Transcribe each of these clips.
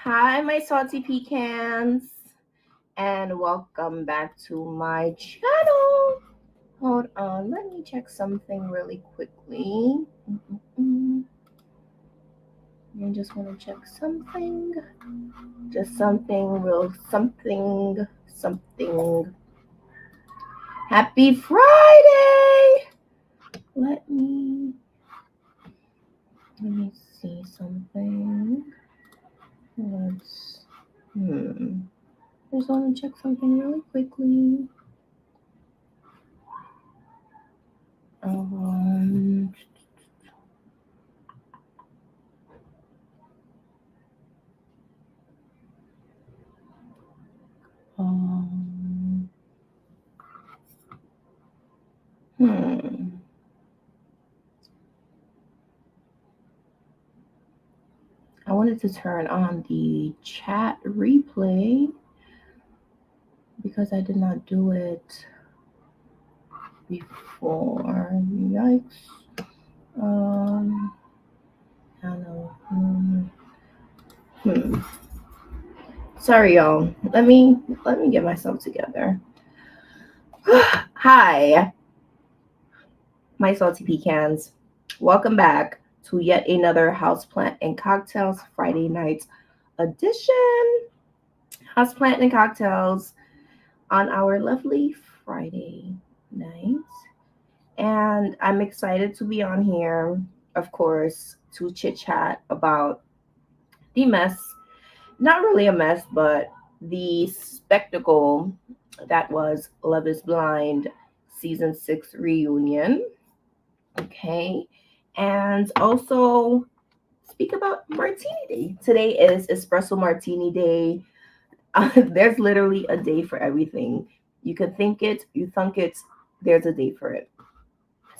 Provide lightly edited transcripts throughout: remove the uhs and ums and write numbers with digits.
Hi, my salty pecans, and welcome back to my channel. Hold on, let me check something really quickly. I just want to check something. Just something real, something. Happy Friday! Let me see something. I just want to check something really quickly. Um, um, hmm. I wanted to turn on the chat replay because I did not do it before. Yikes. I don't know. Sorry, y'all. Let me get myself together. Hi, my salty pecans. Welcome back to yet another Houseplant and Cocktails Friday night edition. Houseplant and Cocktails on our lovely Friday night. And I'm excited to be on here, of course, to chit chat about the mess. Not really a mess, but the spectacle that was Love is Blind season 6 reunion. Okay. And also speak about Martini Day. Today is Espresso Martini Day. There's literally a day for everything. You could think it, you thunk it, there's a day for it.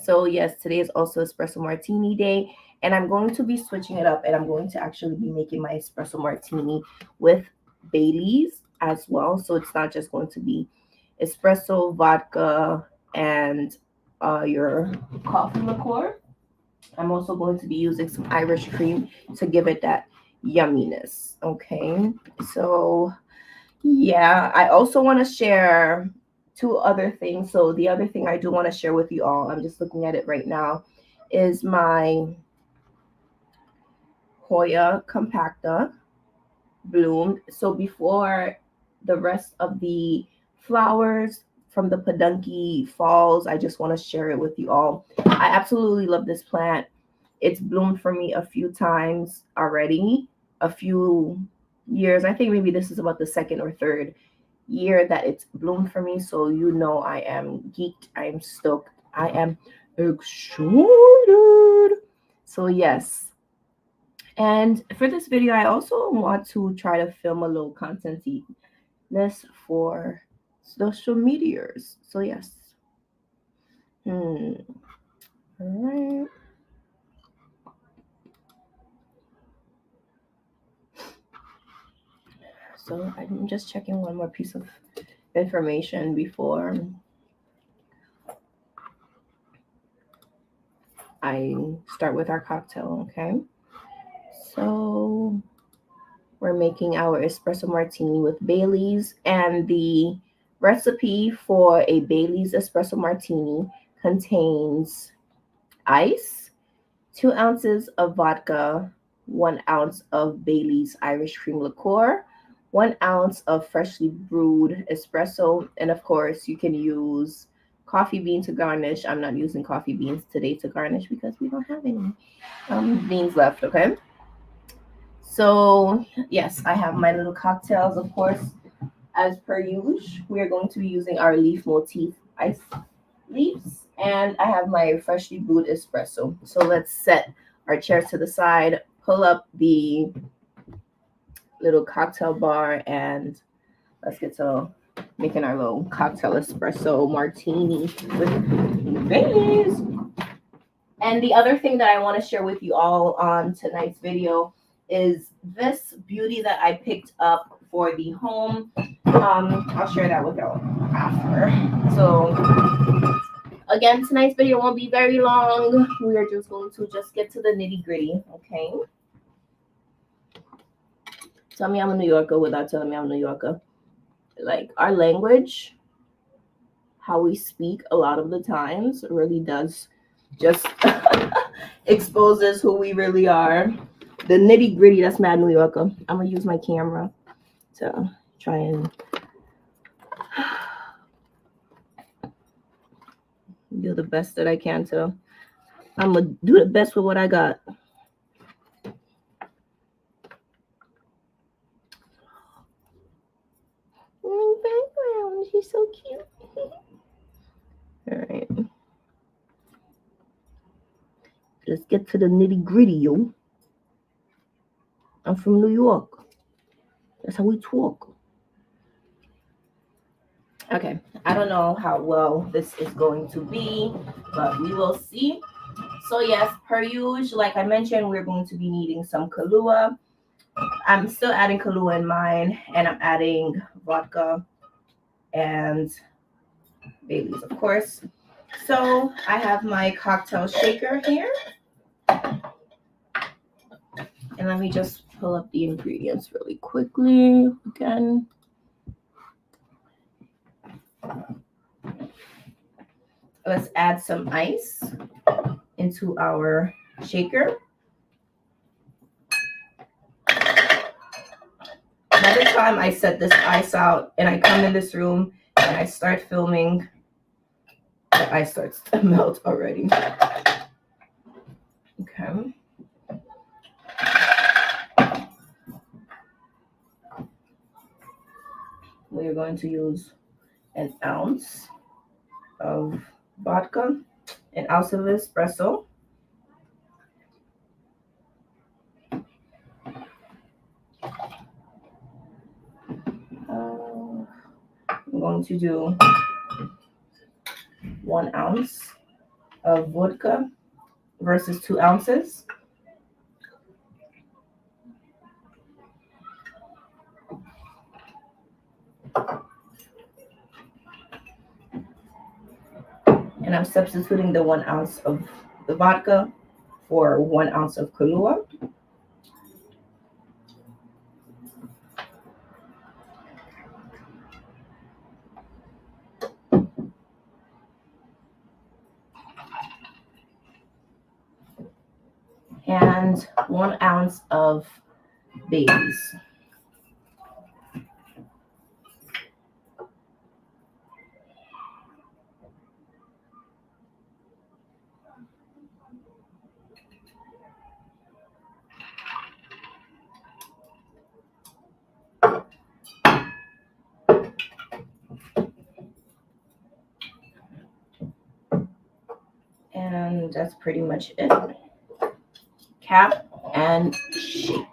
So yes, today is also Espresso Martini Day, and I'm going to be switching it up, and I'm going to actually be making my Espresso Martini with Bailey's as well. So it's not just going to be espresso, vodka, and your coffee liqueur. I'm also going to be using some Irish cream to give it that yumminess. Okay, so yeah, I also want to share two other things. So the other thing I do want to share with you all, I'm just looking at it right now, is my Hoya compacta bloomed. So before the rest of the flowers from the peduncle falls, I just want to share it with you all. I absolutely love this plant. It's bloomed for me a few times already, a few years. I think maybe this is about the second or third year that it's bloomed for me. So you know I am geeked. I am stoked. I am excited. So yes. And for this video, I also want to try to film a little content-ness for social medias. So yes. All right. So I'm just checking one more piece of information before I start with our cocktail, okay? So we're making our espresso martini with Bailey's, and the recipe for a Bailey's espresso martini contains ice, 2 ounces of vodka, 1 ounce of Bailey's Irish cream liqueur, 1 ounce of freshly brewed espresso, and of course, you can use coffee bean to garnish. I'm not using coffee beans today to garnish because we don't have any beans left, okay? So, yes, I have my little cocktails, of course. As per usual, we are going to be using our leaf motif ice leaves, and I have my freshly brewed espresso. So let's set our chairs to the side, pull up the little cocktail bar, and let's get to making our little cocktail espresso martini with Baileys. And the other thing that I want to share with you all on tonight's video is this beauty that I picked up for the home. I'll share that with y'all after. So again, tonight's video won't be very long. We are just going to just get to the nitty gritty, okay? Tell me I'm a New Yorker without telling me I'm a New Yorker. Like, our language, how we speak a lot of the times really does just exposes who we really are. The nitty gritty, that's mad New Yorker. I'm gonna use my camera to try and do the best that I can to. I'm gonna do the best with what I got. My background, she's so cute. All right. Let's get to the nitty gritty, yo. I'm from New York. That's how we talk. Okay, I don't know how well this is going to be, but we will see. So yes, per usual, like I mentioned, we're going to be needing some Kahlua. I'm still adding Kahlua in mine, and I'm adding vodka and Baileys, of course. So I have my cocktail shaker here. And let me just pull up the ingredients really quickly again. Let's add some ice into our shaker. By the time I set this ice out and I come in this room and I start filming, the ice starts to melt already. Okay. We are going to use an ounce of vodka, an ounce of espresso, I'm going to do 1 ounce of vodka versus 2 ounces. And I'm substituting the 1 ounce of the vodka for 1 ounce of Kahlua. And 1 ounce of Baileys. And that's pretty much it. Cap and shake.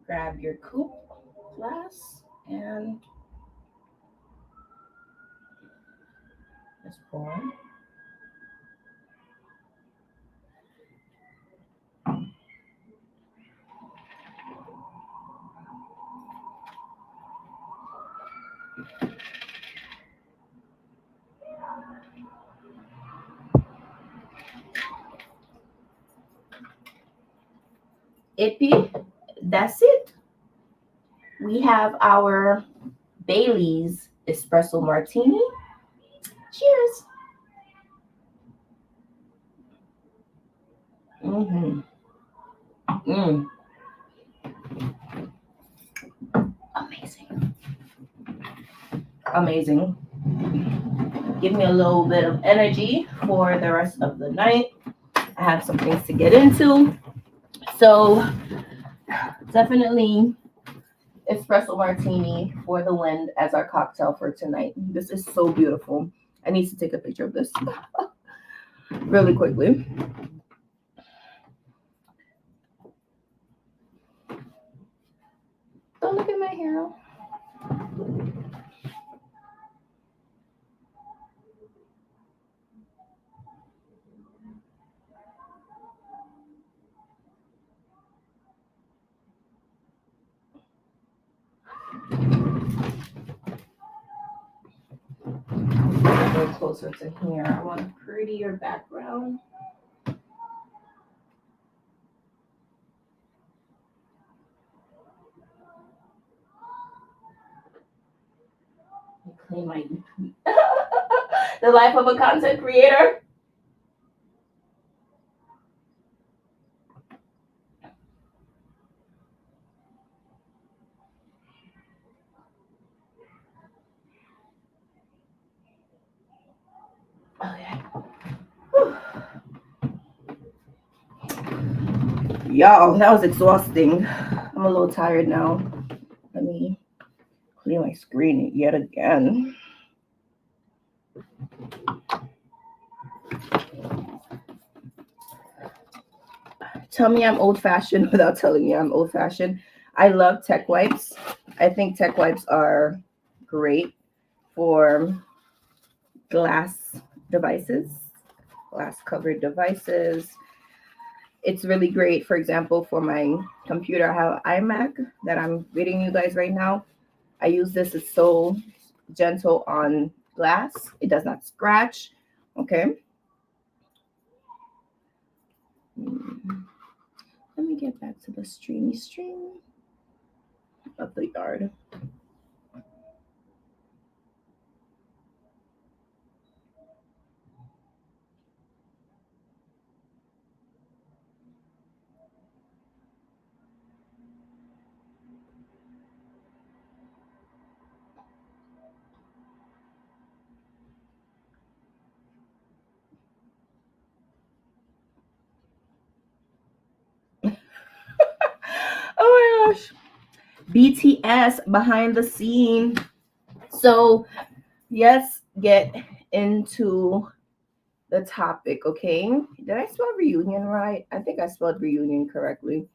Grab your coupe glass and just pour. Ippy, that's it. We have our Bailey's Espresso Martini. Cheers. Amazing. Amazing. Give me a little bit of energy for the rest of the night. I have some things to get into. So definitely Espresso Martini for the wind as our cocktail for tonight. This is so beautiful. I need to take a picture of this really quickly. Don't look at my hair. closer to here. I want a prettier background. Clean my the life of a content creator. Okay. Y'all, that was exhausting. I'm a little tired now. Let me clear my screen yet again. Tell me I'm old-fashioned without telling me I'm old-fashioned. I love tech wipes. I think tech wipes are great for glass devices, glass-covered devices. It's really great, for example, for my computer. I have an iMac that I'm reading you guys right now. I use this. It's so gentle on glass. It does not scratch. Okay. Let me get back to the stream of the yard. Oh my gosh. BTS behind the scene. So let's get into the topic, okay? Did I spell reunion right? I think I spelled reunion correctly.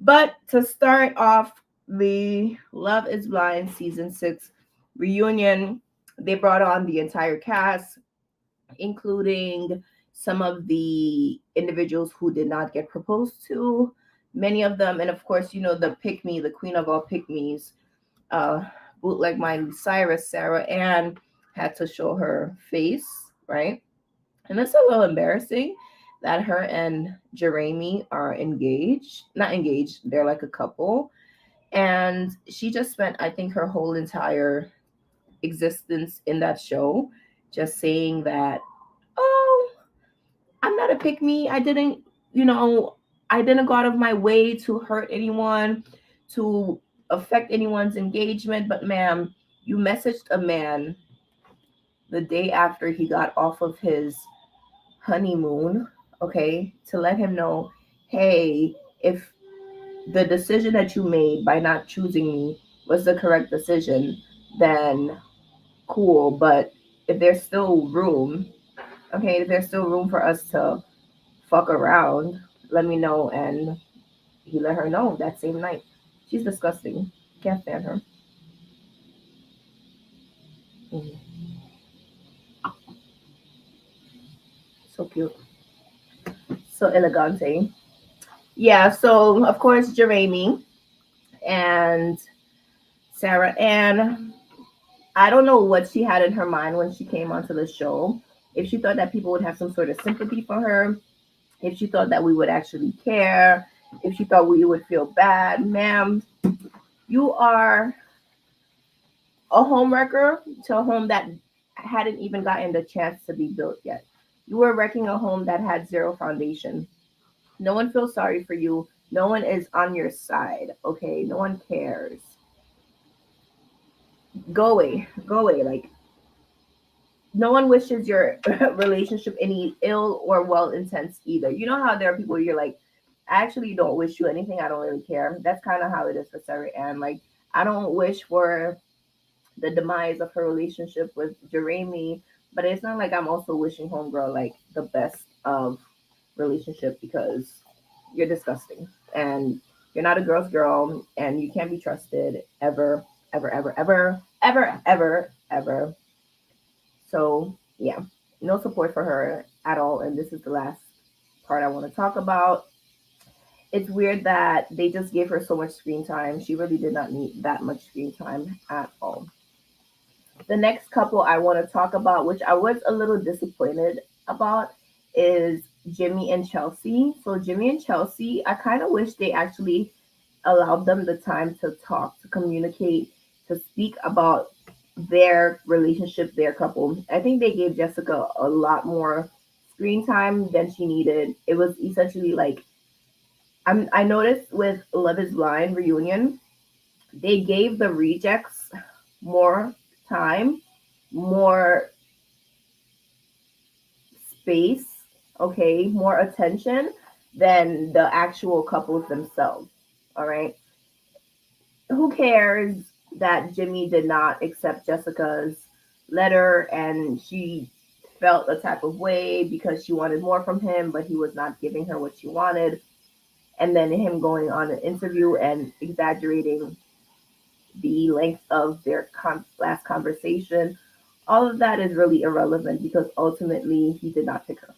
But to start off the Love is Blind season 6 reunion, they brought on the entire cast, including some of the individuals who did not get proposed to, many of them, and of course, you know, the pick me, the queen of all pick me's, bootleg Miley Cyrus, Sarah Ann had to show her face, right? And it's a little embarrassing that her and Jeremy are engaged, not engaged, they're like a couple. And she just spent, I think, her whole entire existence in that show just saying that, oh, I'm not a pick me. I didn't, you know, I didn't go out of my way to hurt anyone, to affect anyone's engagement. But ma'am, you messaged a man the day after he got off of his honeymoon, okay, to let him know, hey, if the decision that you made by not choosing me was the correct decision, then cool. But if there's still room, okay, if there's still room for us to fuck around, let me know. And he let her know that same night. She's disgusting. Can't stand her. Mhm. So cute. So elegante. Yeah, so of course, Jeremy and Sarah Ann, I don't know what she had in her mind when she came onto the show. If she thought that people would have some sort of sympathy for her, if she thought that we would actually care, if she thought we would feel bad, ma'am, you are a home wrecker to a home that hadn't even gotten the chance to be built yet. You were wrecking a home that had zero foundation. No one feels sorry for you. No one is on your side, okay? No one cares. Go away. Go away. Like, no one wishes your relationship any ill or well intents either. You know how there are people where you're like, I actually don't wish you anything. I don't really care. That's kind of how it is for Sarah Ann. Like, I don't wish for the demise of her relationship with Jeremy, but it's not like I'm also wishing homegirl like the best of relationship, because you're disgusting and you're not a girl's girl and you can't be trusted ever, ever, ever, ever, ever, ever, ever. So yeah, no support for her at all. And this is the last part I want to talk about. It's weird that they just gave her so much screen time. She really did not need that much screen time at all. The next couple I want to talk about, which I was a little disappointed about, is Jimmy and Chelsea. So Jimmy and Chelsea, I kind of wish they actually allowed them the time to talk, to communicate, to speak about their relationship, their couple. I think they gave Jessica a lot more screen time than she needed. It was essentially like I noticed with Love Is Blind reunion, they gave the rejects more time, more space, okay, more attention than the actual couples themselves. All right. Who cares that Jimmy did not accept Jessica's letter and she felt a type of way because she wanted more from him, but he was not giving her what she wanted. And then him going on an interview and exaggerating the length of their last conversation. All of that is really irrelevant because ultimately he did not pick her.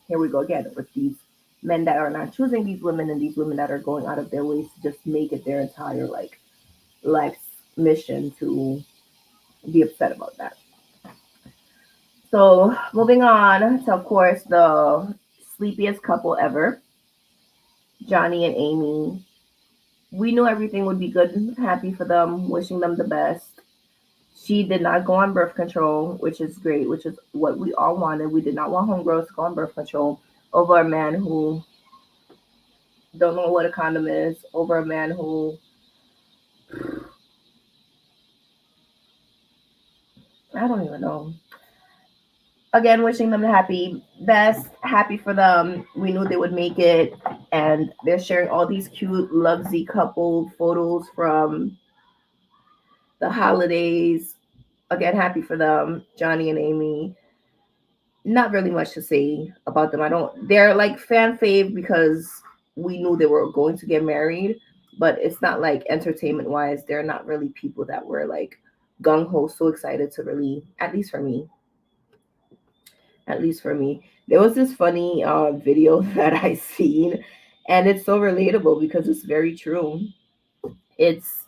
Here we go again with these men that are not choosing these women and these women that are going out of their ways to just make it their entire like life's mission to be upset about that. So moving on to, of course, the sleepiest couple ever, Johnny and Amy. We knew everything would be good and happy for them, wishing them the best. She did not go on birth control, which is great, which is what we all wanted. We did not want homegirls to go on birth control over a man who don't know what a condom is, over a man who I don't even know. Again, wishing them the happy best, happy for them. We knew they would make it, and they're sharing all these cute, lovesy couple photos from the holidays. Again, happy for them, Johnny and Amy. Not really much to say about them. I don't. They're like fan fave because we knew they were going to get married, but it's not like entertainment wise. They're not really people that were like gung ho, so excited to really. At least for me, at least for me. There was this funny video that I seen, and it's so relatable because it's very true. It's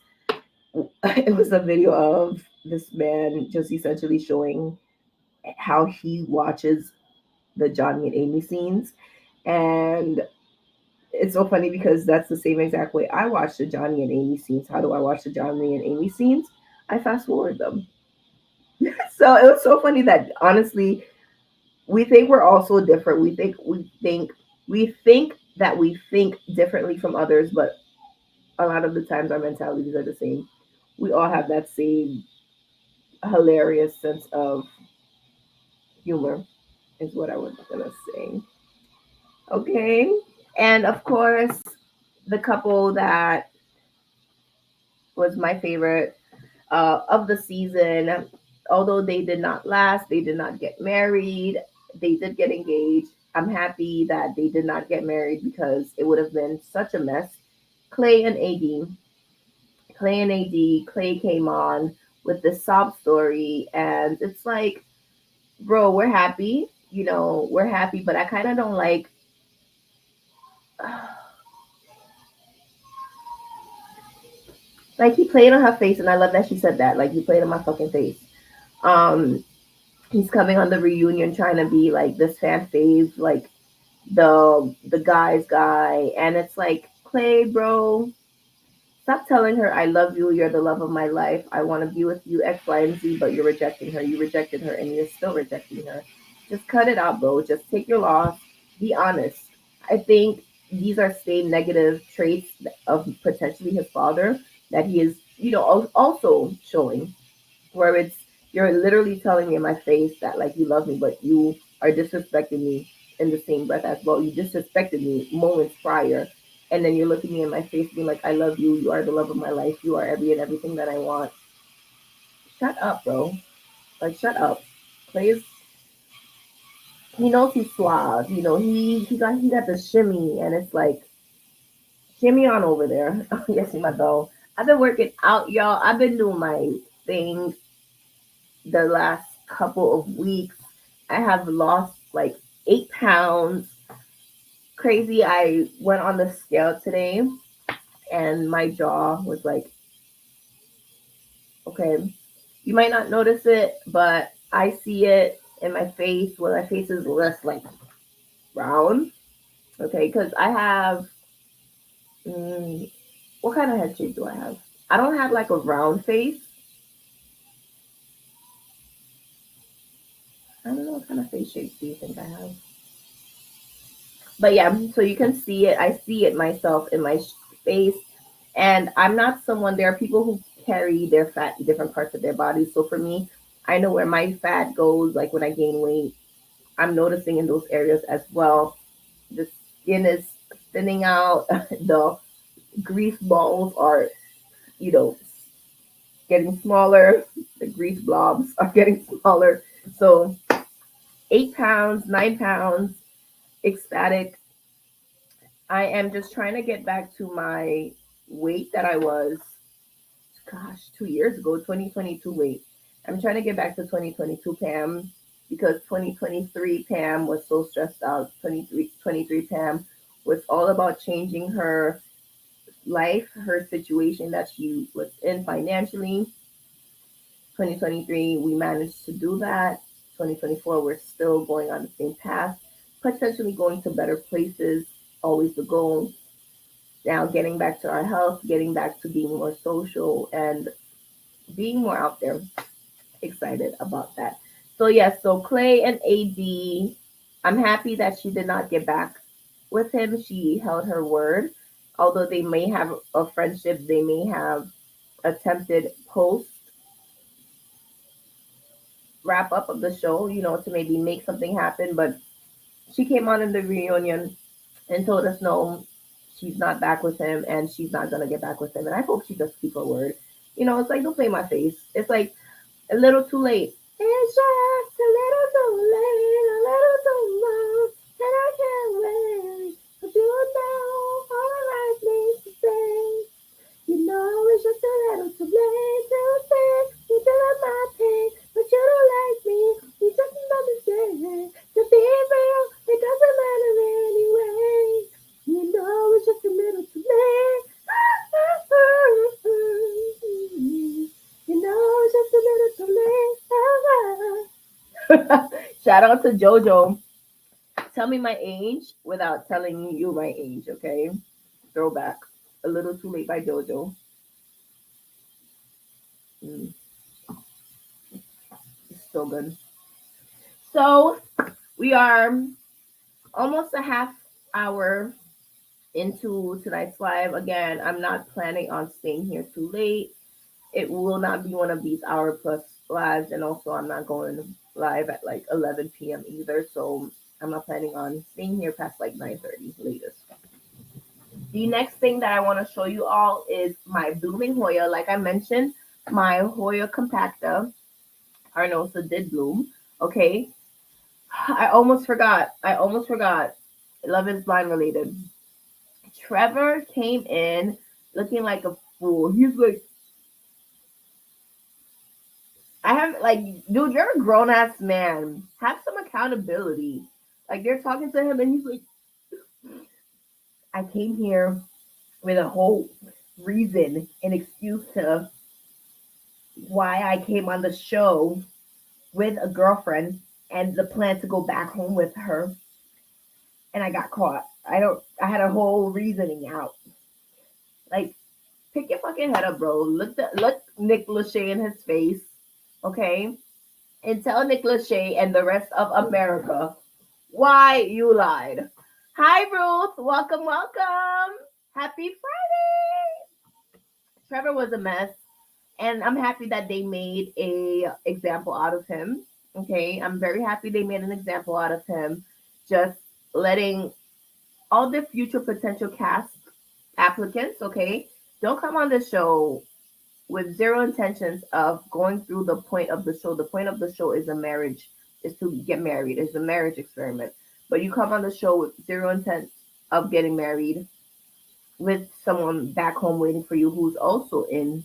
it was a video of this man just essentially showing how he watches the Johnny and Amy scenes, and it's so funny because that's the same exact way I watch the Johnny and Amy scenes. How do I watch the Johnny and Amy scenes? I fast forward them. So it was so funny that honestly we think we're all so different. We think that we think differently from others, but a lot of the times our mentalities are the same. We all have that same hilarious sense of humor, is what I was gonna say. Okay. And of course, the couple that was my favorite of the season, although they did not last, they did not get married, they did get engaged. I'm happy that they did not get married because it would have been such a mess. Clay and AD. Clay and AD. Clay came on with this sob story, and it's like, bro, we're happy. We're happy, but I kind of don't like he played on her face, and I love that she said that. Like he played on my fucking face. Um, he's coming on the reunion trying to be like this fan fave, like the guy's guy, and it's like Clay, bro, stop telling her I love you, you're the love of my life, I want to be with you, X, Y, and Z, but you're rejecting her. You rejected her, and you're still rejecting her. Just cut it out, bro. Just take your loss. Be honest. I think these are same negative traits of potentially his father that he is, also showing where it's you're literally telling me in my face that like you love me, but you are disrespecting me in the same breath as well. You disrespected me moments prior, and then you're looking me in my face being like, I love you, you are the love of my life, you are every and everything that I want. Shut up, bro. Like shut up. Please. He knows he's suave. He got the shimmy, and it's like shimmy on over there. Oh, yes, my though. I've been working out, y'all. I've been doing my thing the last couple of weeks. I have lost like 8 pounds. Crazy. I went on the scale today and my jaw was like, okay. You might not notice it, but I see it in my face where my face is less like round. Okay, because I have what kind of head shape do I have? I don't have like a round face. I don't know what kind of face shape do you think I have. But yeah, so you can see it. I see it myself in my face. And I'm not someone, there are people who carry their fat in different parts of their body. So for me, I know where my fat goes, like when I gain weight. I'm noticing in those areas as well. The skin is thinning out, the grease balls are, you know, getting smaller, the grease blobs are getting smaller. So 8 pounds, 9 pounds, ecstatic. I am just trying to get back to my weight that I was, gosh, 2 years ago, 2022 weight. I'm trying to get back to 2022 Pam because 2023 Pam was so stressed out. 23 Pam was all about changing her life, her situation that she was in financially. 2023, we managed to do that. 2024, we're still going on the same path, potentially going to better places, always the goal. Now, getting back to our health, getting back to being more social and being more out there. Excited about that. So, yes, so Clay and AD, I'm happy that she did not get back with him. She held her word. Although they may have a friendship, they may have attempted post wrap up of the show, to maybe make something happen. But she came on in the reunion and told us no, she's not back with him and she's not gonna get back with him. And I hope she does keep her word. It's like don't play my face. It's like a little too late. It's just a little too late, a little too long, and I can't wait. But you know all the right things to say. It's just a little too late to say you feel my pain, but you don't like me. You just understand. To be real, it doesn't matter anyway. It's just a little too late. It's just a little too late. Shout out to JoJo. Tell me my age without telling you my age, okay? Throwback. A Little Too Late by JoJo. Mm, it's so good. So we are almost a half hour into tonight's live. Again, I'm not planning on staying here too late. It will not be one of these hour plus lives, and also I'm not going live at like 11 p.m. either. So I'm not planning on staying here past like 9:30 latest. The next thing that I want to show you all is my blooming Hoya. Like I mentioned, my Hoya compacta Arnosa did bloom. Okay. I almost forgot. Love is blind related. Trevor came in looking like a fool. He's like, I have like, dude, you're a grown ass man. Have some accountability. Like they're talking to him and he's like, I came here with a whole reason and excuse to why I came on the show with a girlfriend and the plan to go back home with her, and I got caught. I had a whole reasoning out. Like, pick your fucking head up, bro. Look Nick Lachey in his face, okay? And tell Nick Lachey and the rest of America why you lied. Hi, Ruth. Welcome, welcome. Happy Friday. Trevor was a mess, and I'm happy that they made a example out of him. Okay, I'm very happy they made an example out of him, just letting all the future potential cast applicants, okay, don't come on the show with zero intentions of going through the point of the show. The point of the show is a marriage, is to get married, is a marriage experiment. But you come on the show with zero intent of getting married with someone back home waiting for you who's also in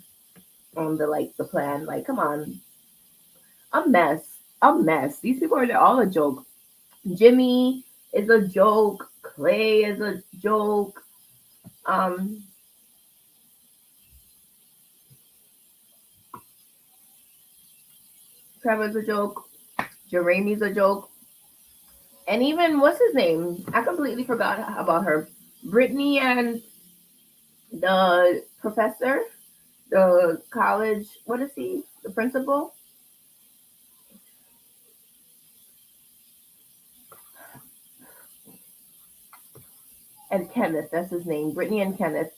on the plan. Like, come on. A mess. A mess. These people are all a joke. Jimmy is a joke. Clay is a joke. Um, Trevor's a joke. Jeremy's a joke. And even, what's his name? I completely forgot about her. Brittany and the professor, the college, what is he? The principal? And Kenneth, that's his name. Brittany and Kenneth.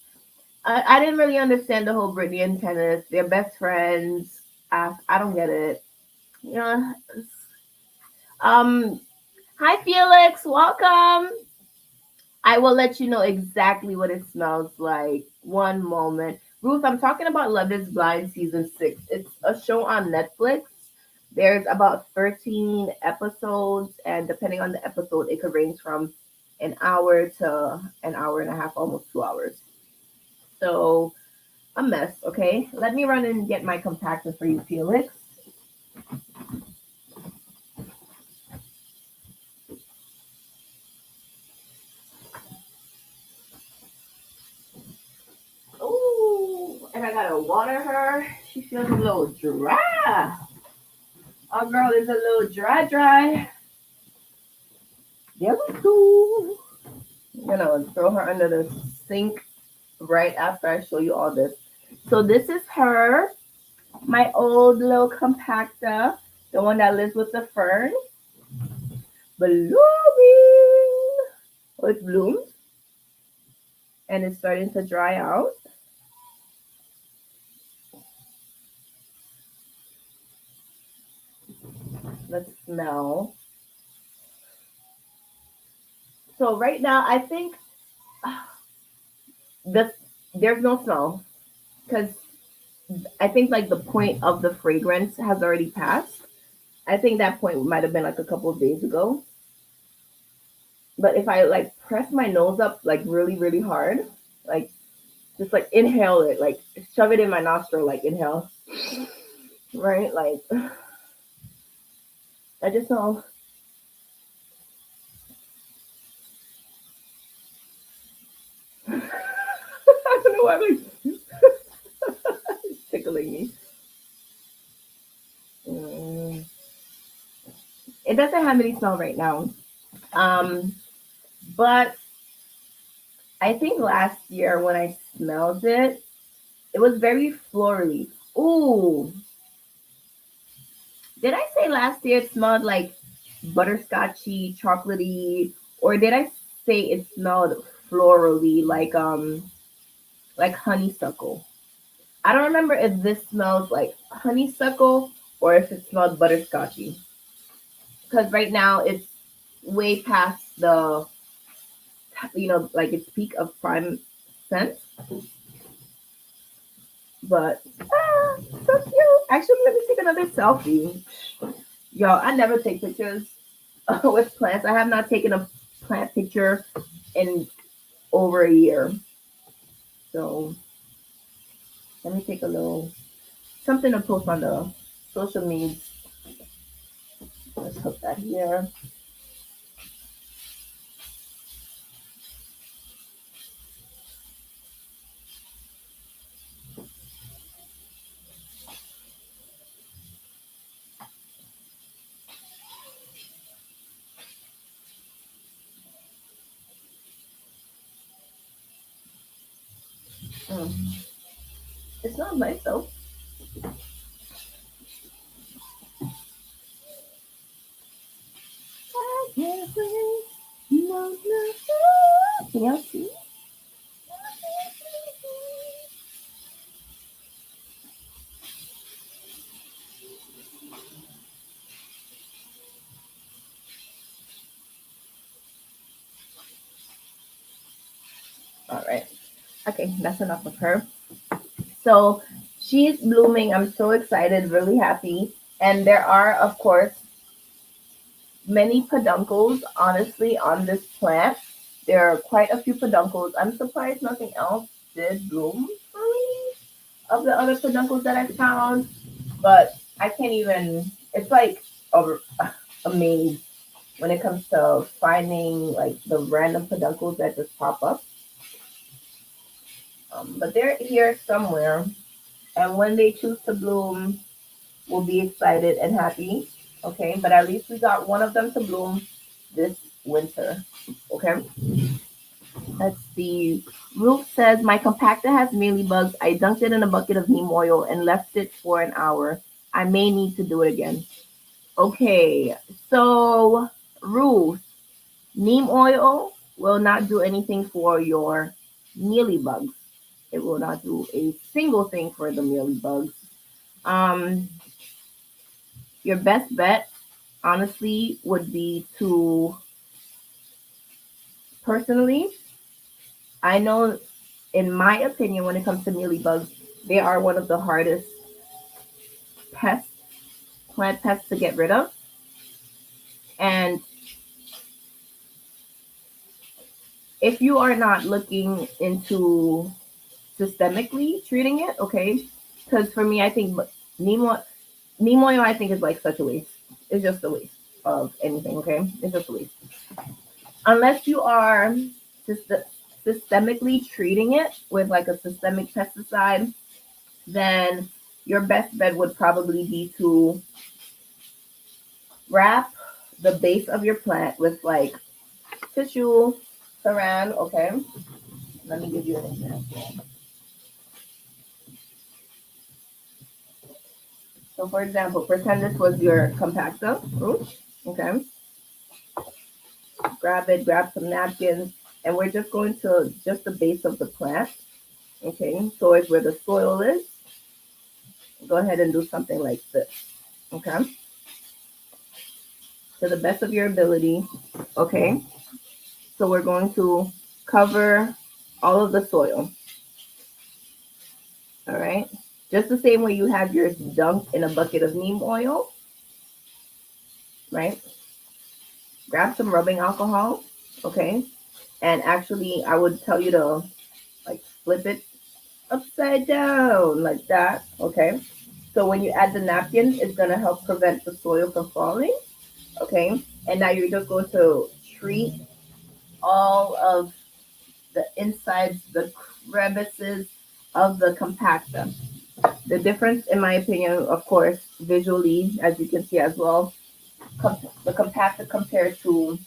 I didn't really understand the whole Brittany and Kenneth. They're best friends. I don't get it. You know. Um. Hi, Felix. Welcome. I will let you know exactly what it smells like. One moment. Ruth, I'm talking about Love is Blind season 6. It's a show on Netflix. There's about 13 episodes, and depending on the episode, it could range from an hour to an hour and a half, almost 2 hours. So, a mess, okay? Let me run and get my compactor for you, Felix. Ooh, and I gotta water her. She feels a little dry. Our girl is a little dry. There we go. I'm gonna throw her under the sink right after I show you all this. So this is her, my old little compactor, the one that lives with the fern. Blooming. Oh, it's bloomed. And it's starting to dry out. Let's smell. So right now, I think there's no smell because I think like the point of the fragrance has already passed. I think that point might have been like a couple of days ago. But if I like press my nose up like really, really hard, like just like inhale it, like shove it in my nostril, like inhale, right? Like I just know. I don't know why I'm like it's tickling me. Mm. It doesn't have any smell right now. Um, but I think last year when I smelled it, it was very florally. Ooh, did I say last year it smelled like butterscotchy, chocolatey, or did I say it smelled florally like honeysuckle? I don't remember if this smells like honeysuckle or if it smelled butterscotchy. Because right now it's way past the like its peak of prime scent. But so cute. Actually, let me take another selfie. Yo, I never take pictures with plants. I have not taken a plant picture in over a year. So let me take a little something to post on the social media. Let's put that here. Mm. It's not nice though. I can't wait. No, no, no. Can y'all see? All right. Okay, that's enough of her. So she's blooming. I'm so excited, really happy. And there are, of course, many peduncles, honestly, on this plant. There are quite a few peduncles. I'm surprised nothing else did bloom for me of the other peduncles that I found. But I can't even, it's like a maze when it comes to finding like the random peduncles that just pop up. But they're here somewhere. And when they choose to bloom, will be excited and happy. Okay, but at least we got one of them to bloom this winter. Okay, let's see. Ruth says, my compactor has mealybugs. I dunked it in a bucket of neem oil and left it for an hour. I may need to do it again. Okay, so Ruth, neem oil will not do anything for your mealybugs. It will not do a single thing for the mealybugs. Um, your best bet, honestly, would be to, personally, I know, in my opinion, when it comes to mealybugs, they are one of the hardest pests, plant pests to get rid of. And if you are not looking into systemically treating it, okay, because for me, I think neem oil, I think is like such a waste. It's just a waste of anything, okay? It's just a waste. Unless you are systemically treating it with like a systemic pesticide, then your best bet would probably be to wrap the base of your plant with like tissue, saran, okay? Let me give you an example. So for example, pretend this was your compactor, okay? Grab some napkins, and we're just going to just the base of the plant, okay? So it's where the soil is. Go ahead and do something like this, okay? To the best of your ability, okay? So we're going to cover all of the soil, all right? Just the same way you have yours dunked in a bucket of neem oil, right? Grab some rubbing alcohol, okay? And actually, I would tell you to like flip it upside down like that, okay? So when you add the napkin, it's gonna help prevent the soil from falling, okay? And now you're just going to treat all of the insides, the crevices of the compactor. The difference, in my opinion, of course, visually, as you can see as well, the compactor compared to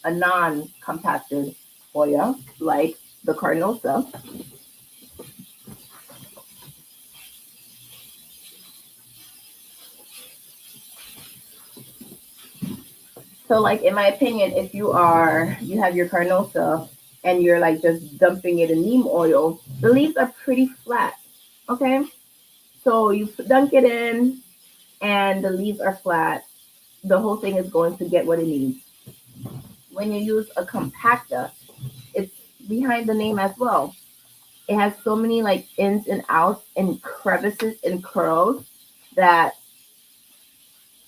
a non-compacted HOYA, like the Carnosa. So, like in my opinion, if you have your Carnosa and you're like just dumping it in neem oil, the leaves are pretty flat. Okay, so you dunk it in, and the leaves are flat. The whole thing is going to get what it needs. When you use a compactor, it's behind the name as well. It has so many like ins and outs and crevices and curls that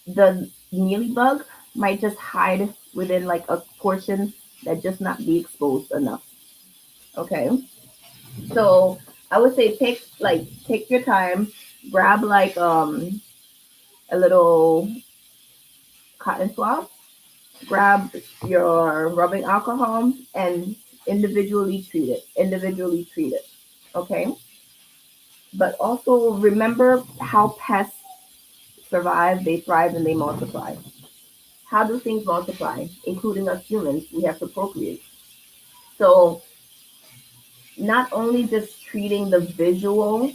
the mealybug might just hide within like a portion that just not be exposed enough. Okay, so I would say take your time, grab like a little cotton swab, grab your rubbing alcohol, and individually treat it. Individually treat it. Okay, but also remember how pests survive, they thrive, and they multiply. How do things multiply, including us humans? We have to procreate. So not only just treating the visual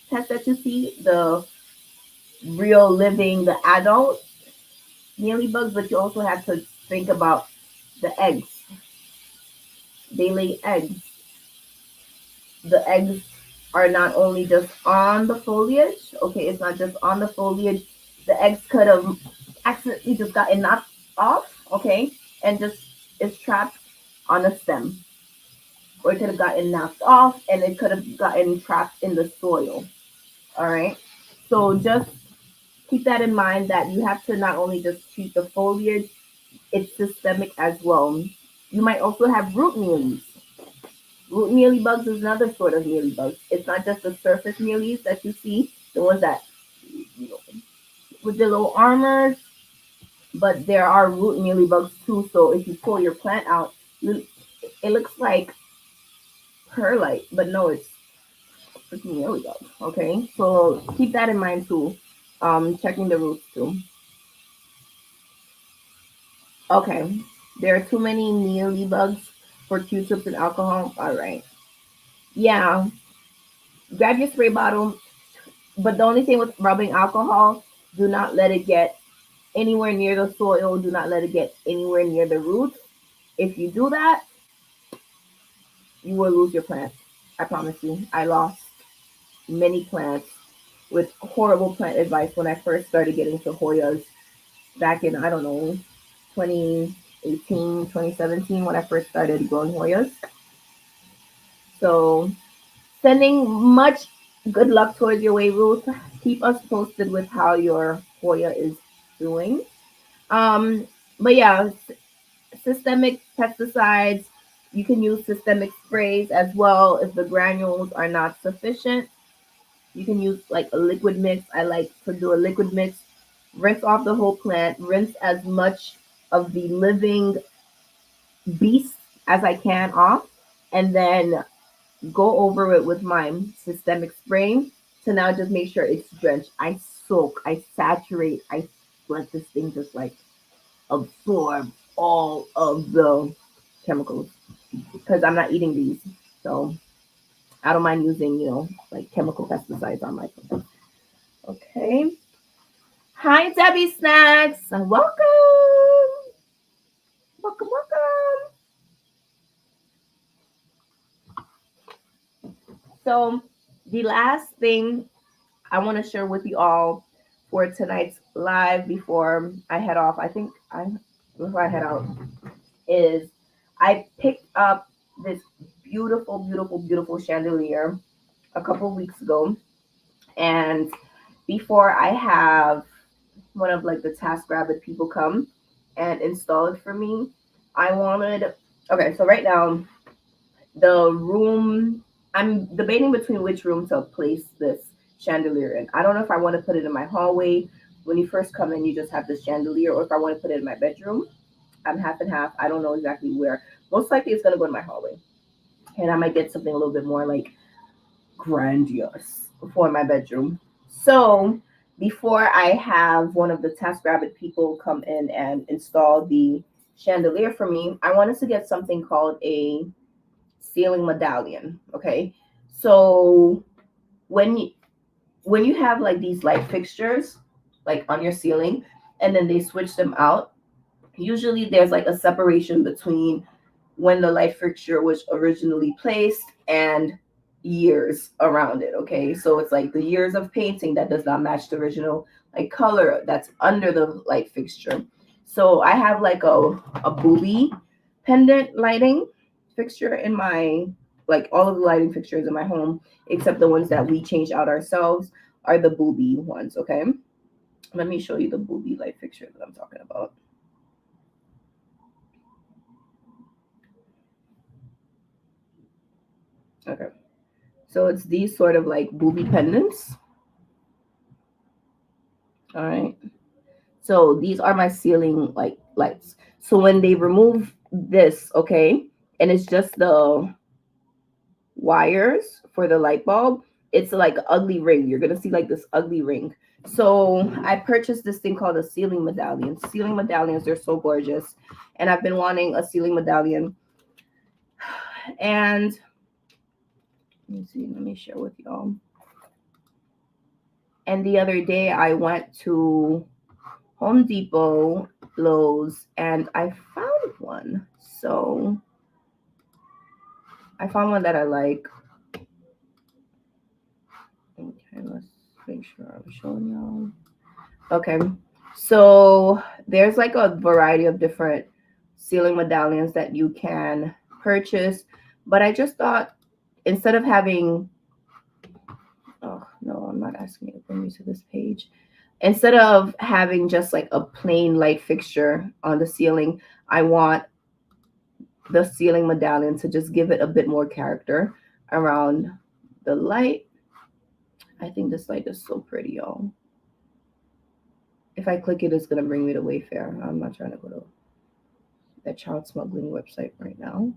pest that you see, the real living, the adult mealybugs, but you also have to think about the eggs. They lay eggs. The eggs are not only just on the foliage, okay, it's not just on the foliage. The eggs could have accidentally just gotten knocked off, okay, and just is trapped on a stem. Or it could have gotten knocked off and it could have gotten trapped in the soil. All right. So just keep that in mind that you have to not only just treat the foliage, it's systemic as well. You might also have root mealies. Root mealybugs is another sort of mealybug. It's not just the surface mealies that you see, the ones that with the little armors, but there are root mealybugs too. So if you pull your plant out, it looks like perlite, but no, Freaking, there we go. Okay, so keep that in mind too. Checking the roots too. Okay, there are too many mealy bugs for Q-tips and alcohol. All right. Yeah, grab your spray bottle. But the only thing with rubbing alcohol, do not let it get anywhere near the soil. Do not let it get anywhere near the roots. If you do that, you will lose your plants. I promise you. I lost many plants with horrible plant advice when I first started getting to Hoyas back in, I don't know, 2018, 2017, when I first started growing Hoyas. So sending much good luck towards your way, Ruth. Keep us posted with how your Hoya is doing. Um, but yeah, systemic pesticides. You can use systemic sprays as well if the granules are not sufficient. You can use like a liquid mix. I like to do a liquid mix. Rinse off the whole plant. Rinse as much of the living beast as I can off, and then go over it with my systemic spray to now just make sure it's drenched. I soak, I saturate, I let this thing just like absorb all of the chemicals because I'm not eating these. So I don't mind using, like chemical pesticides on my plants. Okay. Hi, Debbie Snacks. Welcome. Welcome, welcome. So the last thing I want to share with you all for tonight's live before I head off, before I head out, is I picked up this beautiful, beautiful, beautiful chandelier a couple weeks ago. And before I have one of like the TaskRabbit people come and install it for me, I wanted, okay, so right now, the room, I'm debating between which room to place this chandelier in. I don't know if I want to put it in my hallway. When you first come in, you just have this chandelier, or if I want to put it in my bedroom. I'm half and half. I don't know exactly where. Most likely it's going to go in my hallway. And I might get something a little bit more like grandiose for my bedroom. So before I have one of the TaskRabbit people come in and install the chandelier for me, I wanted to get something called a ceiling medallion. Okay, so when you have like these light fixtures like on your ceiling, and then they switch them out, usually there's like a separation between when the light fixture was originally placed and years around it. Okay, so it's like the years of painting that does not match the original like color that's under the light fixture. So I have like a booby pendant lighting fixture in my, like all of the lighting fixtures in my home except the ones that we change out ourselves are the booby ones. Okay, let me show you the booby light fixture that I'm talking about. Okay, so it's these sort of like booby pendants. All right, so these are my ceiling like lights. So when they remove this, okay, and it's just the wires for the light bulb, it's like an ugly ring. You're gonna see like this ugly ring. So I purchased this thing called a ceiling medallion. Ceiling medallions, they're so gorgeous, and I've been wanting a ceiling medallion. And let me see, let me share with y'all. And the other day I went to Home Depot, Lowe's, and I found one. So I found one that I like. Okay, let's make sure I'm showing y'all. Okay, so there's like a variety of different ceiling medallions that you can purchase, but I just thought instead of having, oh no, I'm not asking you to bring me to this page. Instead of having just like a plain light fixture on the ceiling, I want the ceiling medallion to just give it a bit more character around the light. I think this light is so pretty, y'all. If I click it, it's gonna bring me to Wayfair. I'm not trying to go to that child smuggling website right now.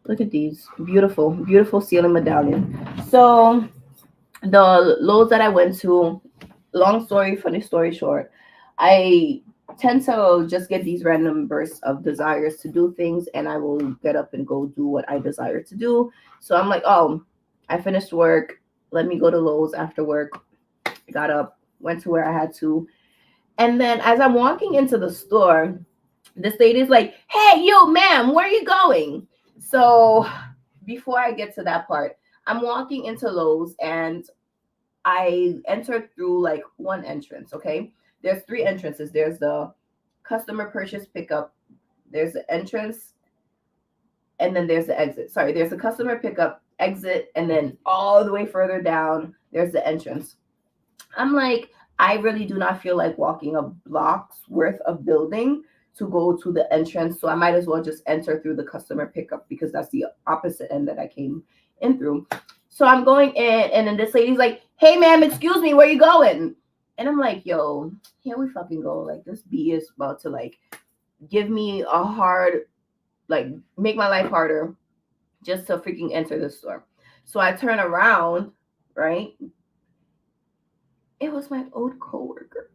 Look at these beautiful, beautiful ceiling medallion. So The Lowe's that I went to, long story, funny story short, I tend to just get these random bursts of desires to do things, and I will get up and go do what I desire to do. So I'm like, oh, I finished work. Let me go to Lowe's after work. I got up, went to where I had to. And then as I'm walking into the store, this lady's like, hey, you, ma'am, where are you going? So before I get to that part, I'm walking into Lowe's and I entered through like one entrance, okay? There's three entrances. There's the customer purchase pickup, there's the entrance, and then there's the exit. Sorry, there's the customer pickup, exit, and then all the way further down, there's the entrance. I'm like, I really do not feel like walking a block's worth of building to go to the entrance. So I might as well just enter through the customer pickup because that's the opposite end that I came in through. So I'm going in, and then this lady's like, hey, ma'am, excuse me, where you going? And I'm like, yo, here we fucking go. Like, this bee is about to, like, give me a hard, like, make my life harder just to freaking enter the store. So I turn around, right? It was my old coworker.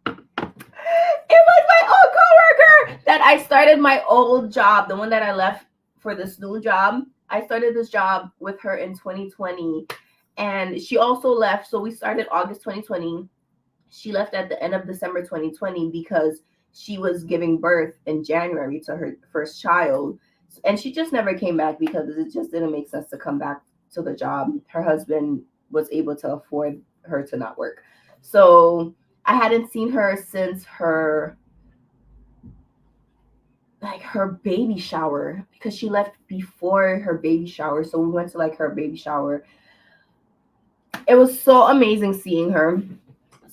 It was my old coworker that I started my old job, the one that I left for this new job. I started this job with her in 2020, and she also left. So we started August 2020. She left at the end of December 2020 because she was giving birth in January to her first child. And she just never came back because it just didn't make sense to come back to the job. Her husband was able to afford her to not work. So I hadn't seen her since her baby shower, because she left before her baby shower. So we went to like her baby shower. It was so amazing seeing her.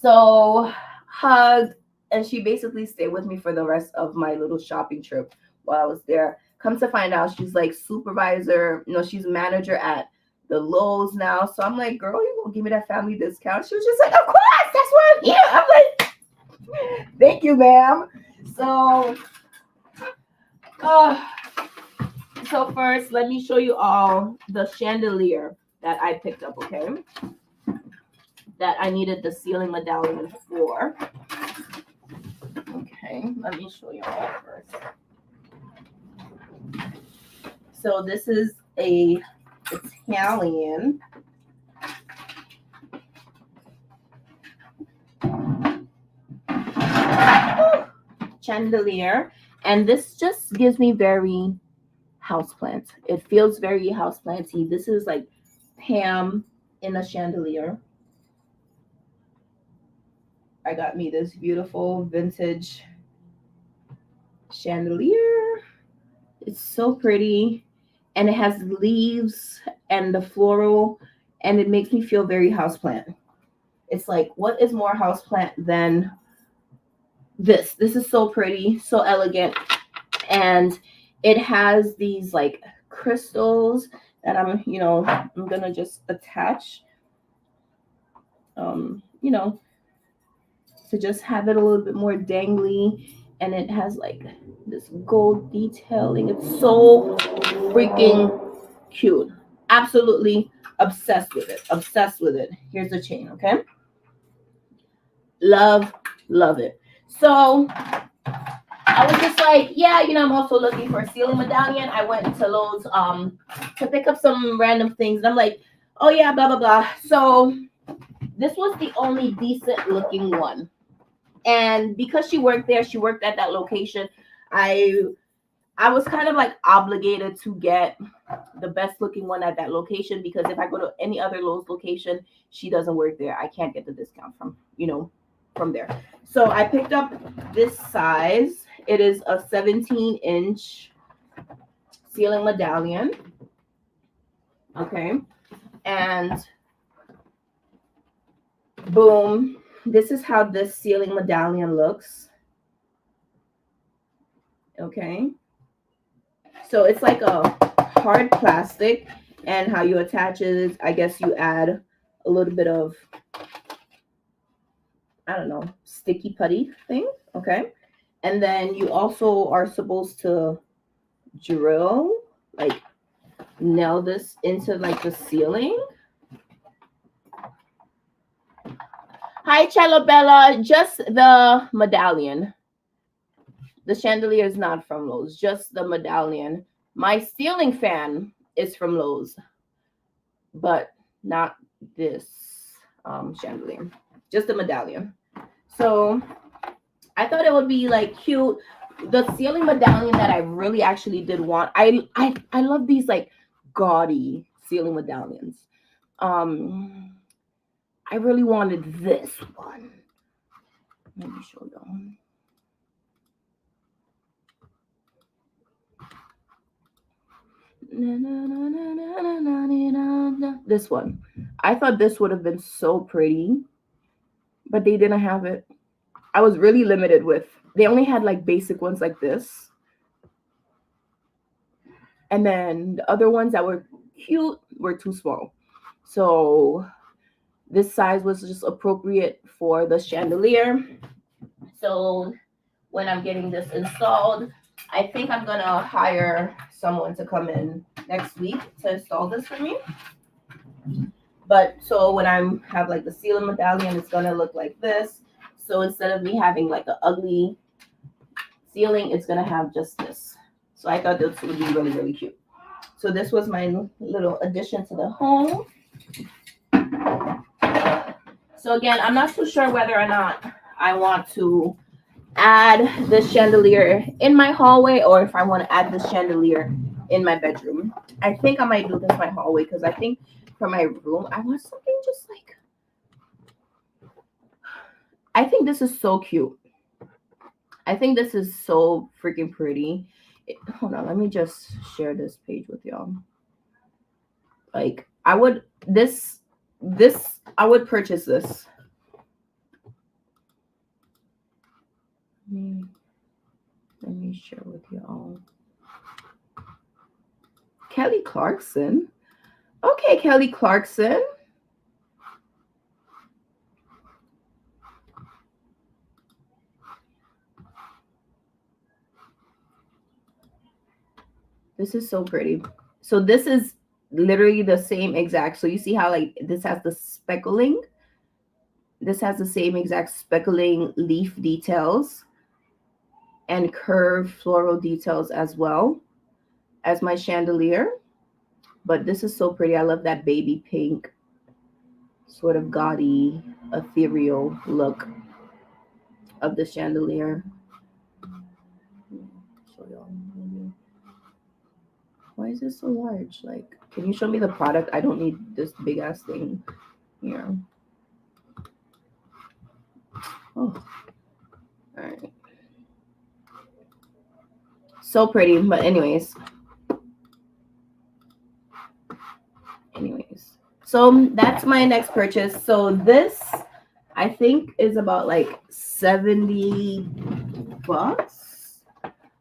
So hugged, and she basically stayed with me for the rest of my little shopping trip while I was there. Come to find out, she's like supervisor, she's manager at the Lowe's now. So I'm like, girl, you gonna give me that family discount? She was just like, of course, that's why I'm here. I'm like, thank you, ma'am. So first, let me show you all the chandelier that I picked up, okay? That I needed the ceiling medallion for. Okay, let me show you all first. So this is a Italian chandelier, and this just gives me very houseplant. It feels very houseplanty. This is like Pam in a chandelier. I got me this beautiful vintage chandelier. It's so pretty, and it has leaves and the floral, and it makes me feel very houseplant. It's like, what is more houseplant than this? This is so pretty, so elegant, and it has these like crystals that I'm gonna just attach, to just have it a little bit more dangly. And it has like this gold detailing. It's so freaking cute. Absolutely obsessed with it. Obsessed with it. Here's the chain, okay? Love it. So I was just like, yeah, I'm also looking for a ceiling medallion. I went to Lowe's to pick up some random things. And I'm like, oh yeah, blah, blah, blah. So this was the only decent looking one. And because she worked there, she worked at that location, I was kind of like obligated to get the best looking one at that location, because if I go to any other Lowe's location, she doesn't work there. I can't get the discount from there. So I picked up this size. It is a 17-inch ceiling medallion. Okay. And boom. This is how this ceiling medallion looks. Okay. So it's like a hard plastic, and how you attach it is, I guess you add a little bit of, I don't know, sticky putty thing. Okay. And then you also are supposed to drill, like nail this into like the ceiling. Hi, Cello Bella. Just the medallion. The chandelier is not from Lowe's, just the medallion. My ceiling fan is from Lowe's, but not this chandelier, just the medallion. So I thought it would be like cute. The ceiling medallion that I really actually did want. I love these like gaudy ceiling medallions. I really wanted this one. Let me show you. This one. I thought this would have been so pretty, but they didn't have it. I was really limited with. They only had like basic ones like this. And then the other ones that were cute were too small. So this size was just appropriate for the chandelier. So when I'm getting this installed, I think I'm gonna hire someone to come in next week to install this for me. But so when I have like the ceiling medallion, it's gonna look like this. So instead of me having like an ugly ceiling, it's gonna have just this. So I thought this would be really, really cute. So this was my little addition to the home. So again, I'm not too sure whether or not I want to add this chandelier in my hallway or if I want to add this chandelier in my bedroom. I think I might do this in my hallway because I think for my room, I want something just like, I think this is so cute. I think this is so freaking pretty. Hold on, let me just share this page with y'all. Like I would, I would purchase this. Let me share with y'all. Kelly Clarkson. Okay, Kelly Clarkson. This is so pretty. So this is literally the same exact. So you see how like this has the speckling. This has the same exact speckling leaf details and curved floral details as well as my chandelier. But this is so pretty. I love that baby pink, sort of gaudy, ethereal look of the chandelier. Show y'all. Why is this so large? Like, can you show me the product? I don't need this big ass thing here. Oh, all right. So pretty, but anyways. So that's my next purchase. So this, I think, is about like $70.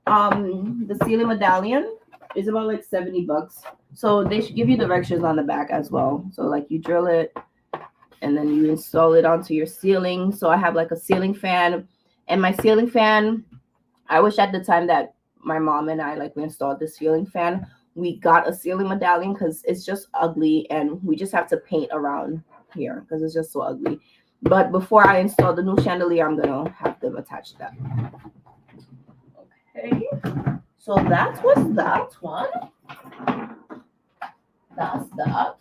The ceiling medallion is about like $70. So they should give you directions on the back as well. So like you drill it and then you install it onto your ceiling. So I have like a ceiling fan, and my ceiling fan, I wish at the time that my mom and I like we installed this ceiling fan, we got a ceiling medallion because it's just ugly and we just have to paint around here because it's just so ugly. But before I install the new chandelier, I'm gonna have them attach that. Okay, so that was that one. That's that.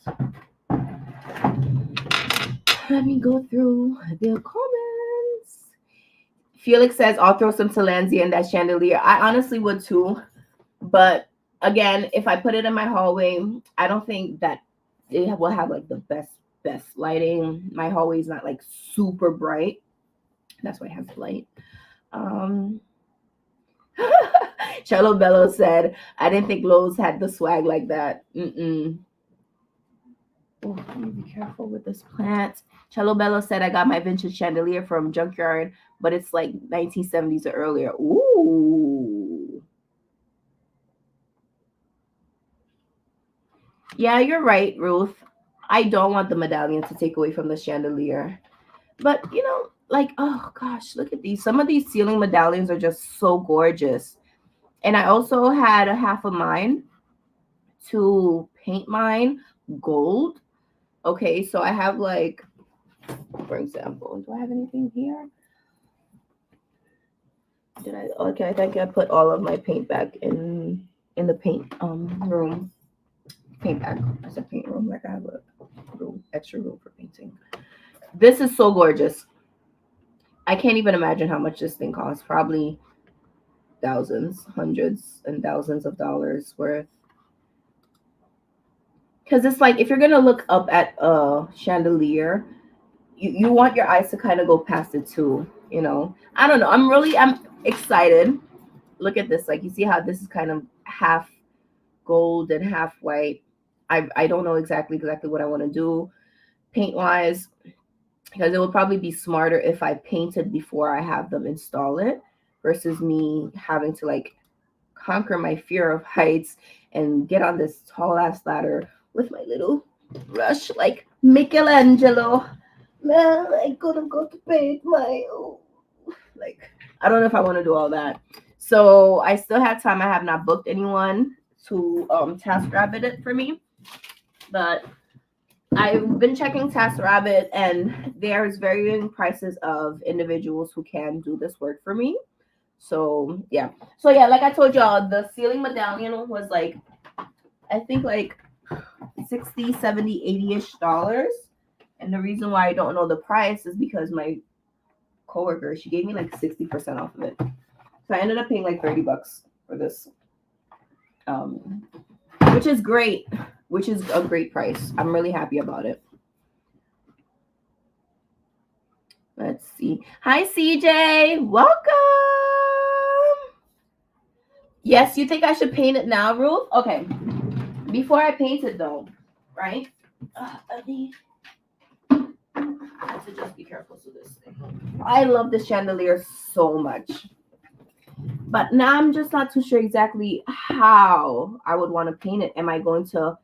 Let me go through the comments. Felix says, I'll throw some Talansia in that chandelier. I honestly would too. But again, if I put it in my hallway, I don't think that it will have like the best lighting. My hallway is not like super bright. That's why it has light. Cello Bello said, I didn't think Lowe's had the swag like that. Oh, let me be careful with this plant. Cello Bello said, I got my vintage chandelier from Junkyard, but it's like 1970s or earlier. Ooh. Yeah, you're right, Ruth. I don't want the medallion to take away from the chandelier. But, you know, like, oh gosh, look at these. Some of these ceiling medallions are just so gorgeous. And I also had a half of mine to paint mine gold. Okay, so I have like For example, do I have anything here? Did I? Okay, I think I put all of my paint back in the paint room. Paint bag. I said paint room, like I have a room, extra room for painting. This is so gorgeous. I can't even imagine how much this thing costs. Probably thousands, hundreds, and thousands of dollars worth. Because it's like if you're gonna look up at a chandelier, you want your eyes to kind of go past it too. You know, I don't know. I'm excited. Look at this. Like you see how this is kind of half gold and half white. I don't know exactly what I want to do paint wise, because it would probably be smarter if I painted before I have them install it versus me having to like conquer my fear of heights and get on this tall ass ladder with my little brush like Michelangelo. Man, I gotta go to paint my like I don't know if I want to do all that. So I still have time. I have not booked anyone to TaskRabbit it for me, but I've been checking TaskRabbit and there's varying prices of individuals who can do this work for me. So yeah, like I told y'all, the ceiling medallion was like I think like 60, 70, 80-ish dollars. And the reason why I don't know the price is because my coworker, she gave me like 60% off of it. So I ended up paying like $30 for this. Which is great, which is a great price. I'm really happy about it. Let's see. Hi, CJ. Welcome. Yes, you think I should paint it now, Ruth? Okay. Before I paint it, though, right? I have to just be careful with this thing. I love this chandelier so much. But now I'm just not too sure exactly how I would want to paint it. Am I going to,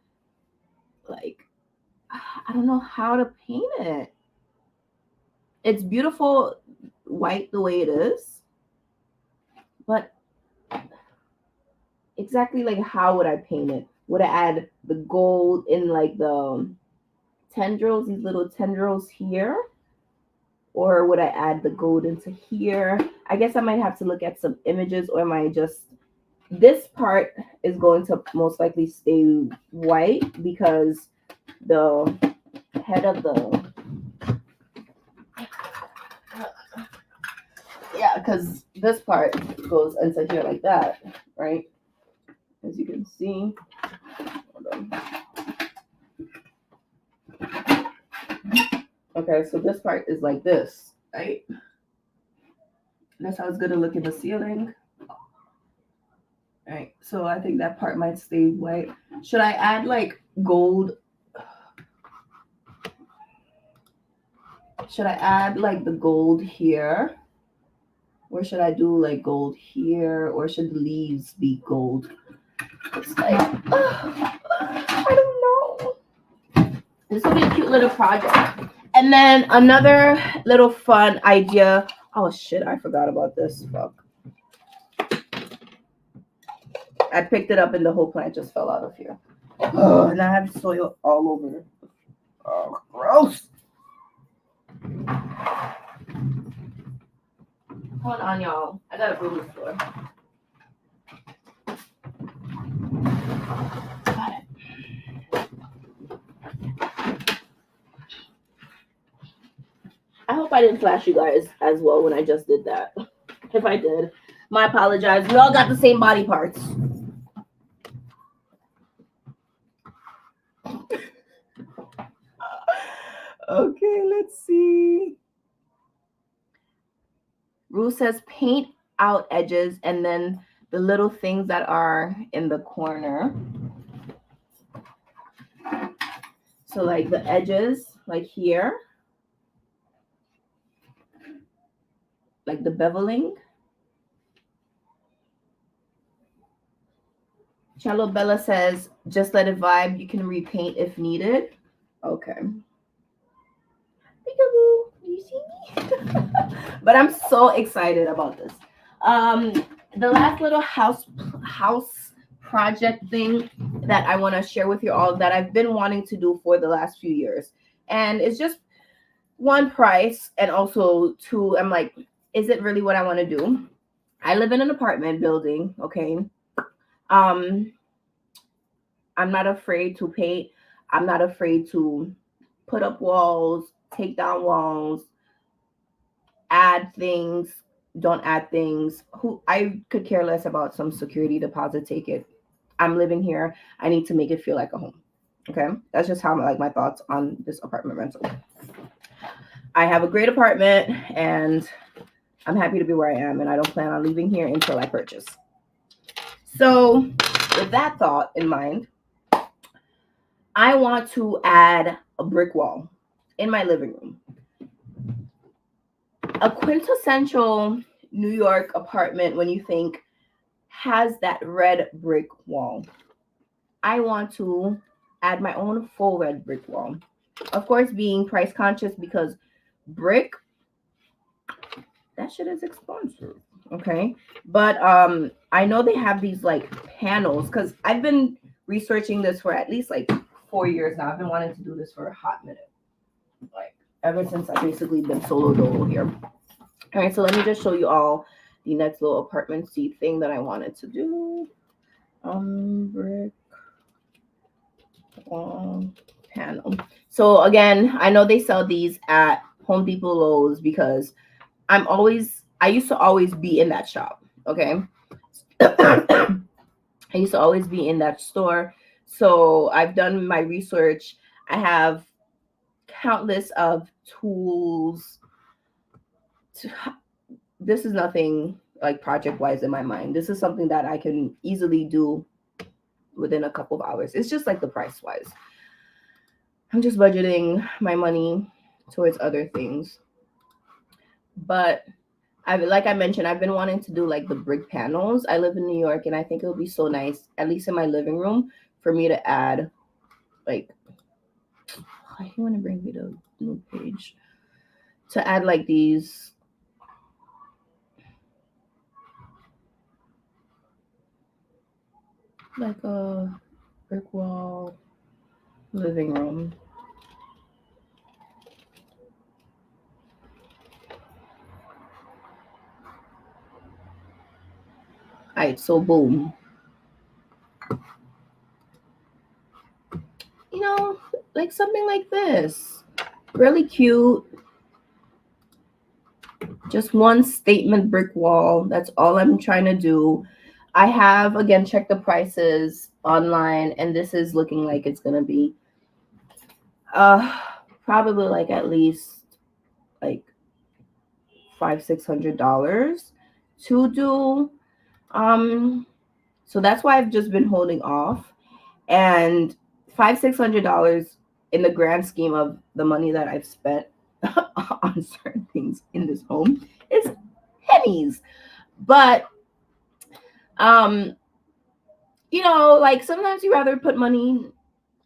like, I don't know how to paint it. It's beautiful white the way it is. But exactly, like, how would I paint it? Would I add the gold in, like, the tendrils, these little tendrils here? Or would I add the gold into here? I guess I might have to look at some images, or am I just, this part is going to most likely stay white because the head of the, yeah, because this part goes into here like that, right? As you can see. Hold on. Okay, so this part is like this, right? That's how it's going to look in the ceiling. All right, so I think that part might stay white. Should I add like gold? Should I add like the gold here? Or should I do like gold here? Or should the leaves be gold? It's like, I don't know. This will be a cute little project. And then another little fun idea. Oh shit, I forgot about this. Fuck. I picked it up and the whole plant just fell out of here. Oh, and I have soil all over. Oh, gross. Hold on, y'all. I gotta broom the floor. Got it. I hope I didn't flash you guys as well when I just did that. If I did, my apologize. We all got the same body parts. Okay, let's see. Rue says paint out edges and then the little things that are in the corner. So like the edges, like here. Like the beveling. Cello Bella says, just let it vibe. You can repaint if needed. Okay. Peekaboo. Do you see me? But I'm so excited about this. The last little house project thing that I want to share with you all that I've been wanting to do for the last few years. And it's just one, price, and also two, I'm like, is it really what I want to do? I live in an apartment building, okay? Um, I'm not afraid to paint. I'm not afraid to put up walls, take down walls, add things, don't add things. Who I could care less about some security deposit, take it. I'm living here. I need to make it feel like a home. Okay? That's just how like my thoughts on this apartment rental. I have a great apartment and I'm happy to be where I am and I don't plan on leaving here until I purchase. So, with that thought in mind, I want to add a brick wall in my living room. A quintessential New York apartment, when you think, has that red brick wall. I want to add my own full red brick wall. Of course, being price conscious because brick, that shit is expensive. Okay. But I know they have these like panels because I've been researching this for at least like 4 years now. I've been wanting to do this for a hot minute. Like ever since I basically been solo dolo here. All right, so let me just show you all the next little apartment seat thing that I wanted to do. Brick wall panel. So again, I know they sell these at Home Depot, Lowe's because I used to always be in that shop. Okay. I used to always be in that store. So I've done my research. I have countless of tools. This is nothing like project wise in my mind. This is something that I can easily do within a couple of hours. It's just like the price wise. I'm just budgeting my money towards other things. But like I mentioned, I've been wanting to do like the brick panels. I live in New York and I think it would be so nice, at least in my living room, for me to add like I want to bring me to a new page. To add like these like a brick wall living room. Alright, so boom. You know, like something like this. Really cute. Just one statement brick wall. That's all I'm trying to do. I have again checked the prices online and this is looking like it's gonna be uh probably like at least like $500-$600 to do. So that's why I've just been holding off. And $500-$600 in the grand scheme of the money that I've spent on certain things in this home is pennies. But you know, like sometimes you rather put money,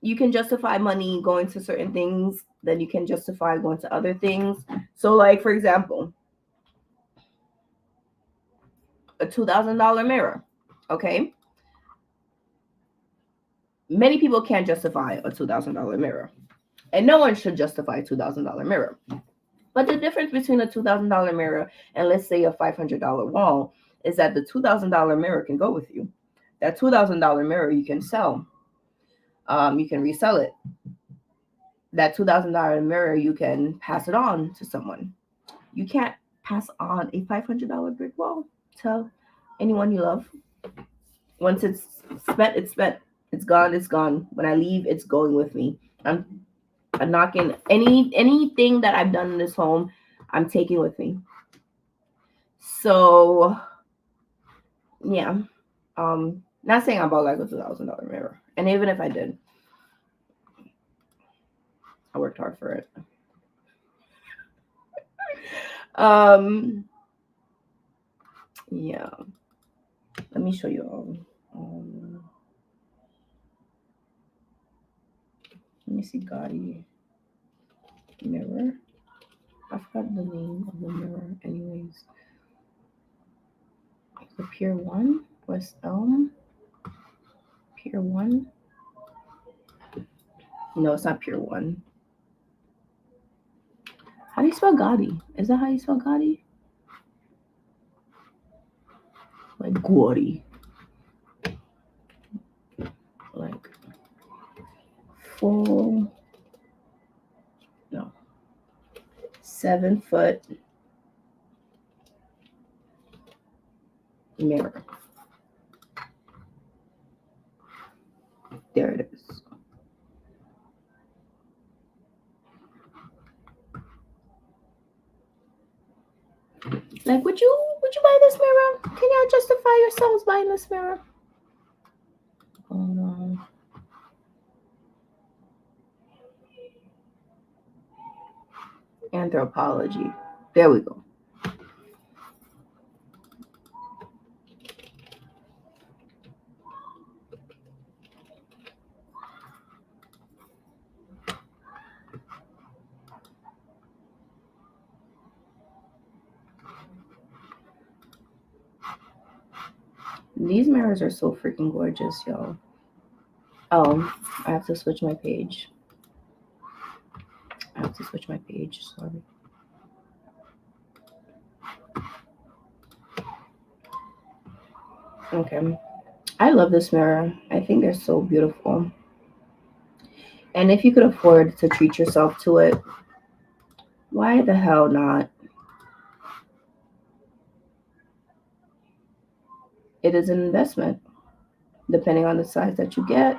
you can justify money going to certain things than you can justify going to other things. So like for example, a $2,000 mirror. Okay. Many people can't justify a $2,000 mirror. And no one should justify a $2,000 mirror. But the difference between a $2,000 mirror and let's say a $500 wall is that the $2,000 mirror can go with you. That $2,000 mirror you can sell. You can resell it. That $2,000 mirror you can pass it on to someone. You can't pass on a $500 brick wall to anyone you love. Once it's spent, it's spent. It's gone. It's gone. When I leave, it's going with me. I'm knocking anything that I've done in this home, I'm taking with me. So yeah. Not saying I bought like a $2,000 mirror. And even if I did, I worked hard for it. Yeah. Let me show you all. Let me see Gotti mirror. I forgot the name of the mirror anyways. The Pier 1, West Elm. Pier 1. No, it's not Pier 1. How do you spell Gotti? Is that how you spell Gotti? Like Gotti. Like full, no, 7-foot mirror. There it is. Like, would you buy this mirror? Can y'all justify yourselves buying this mirror? Hold on. Anthropology. There we go. These mirrors are so freaking gorgeous, y'all. Oh, I have to switch my page. Sorry. Okay. I love this mirror. I think they're so beautiful. And if you could afford to treat yourself to it, why the hell not? It is an investment, depending on the size that you get.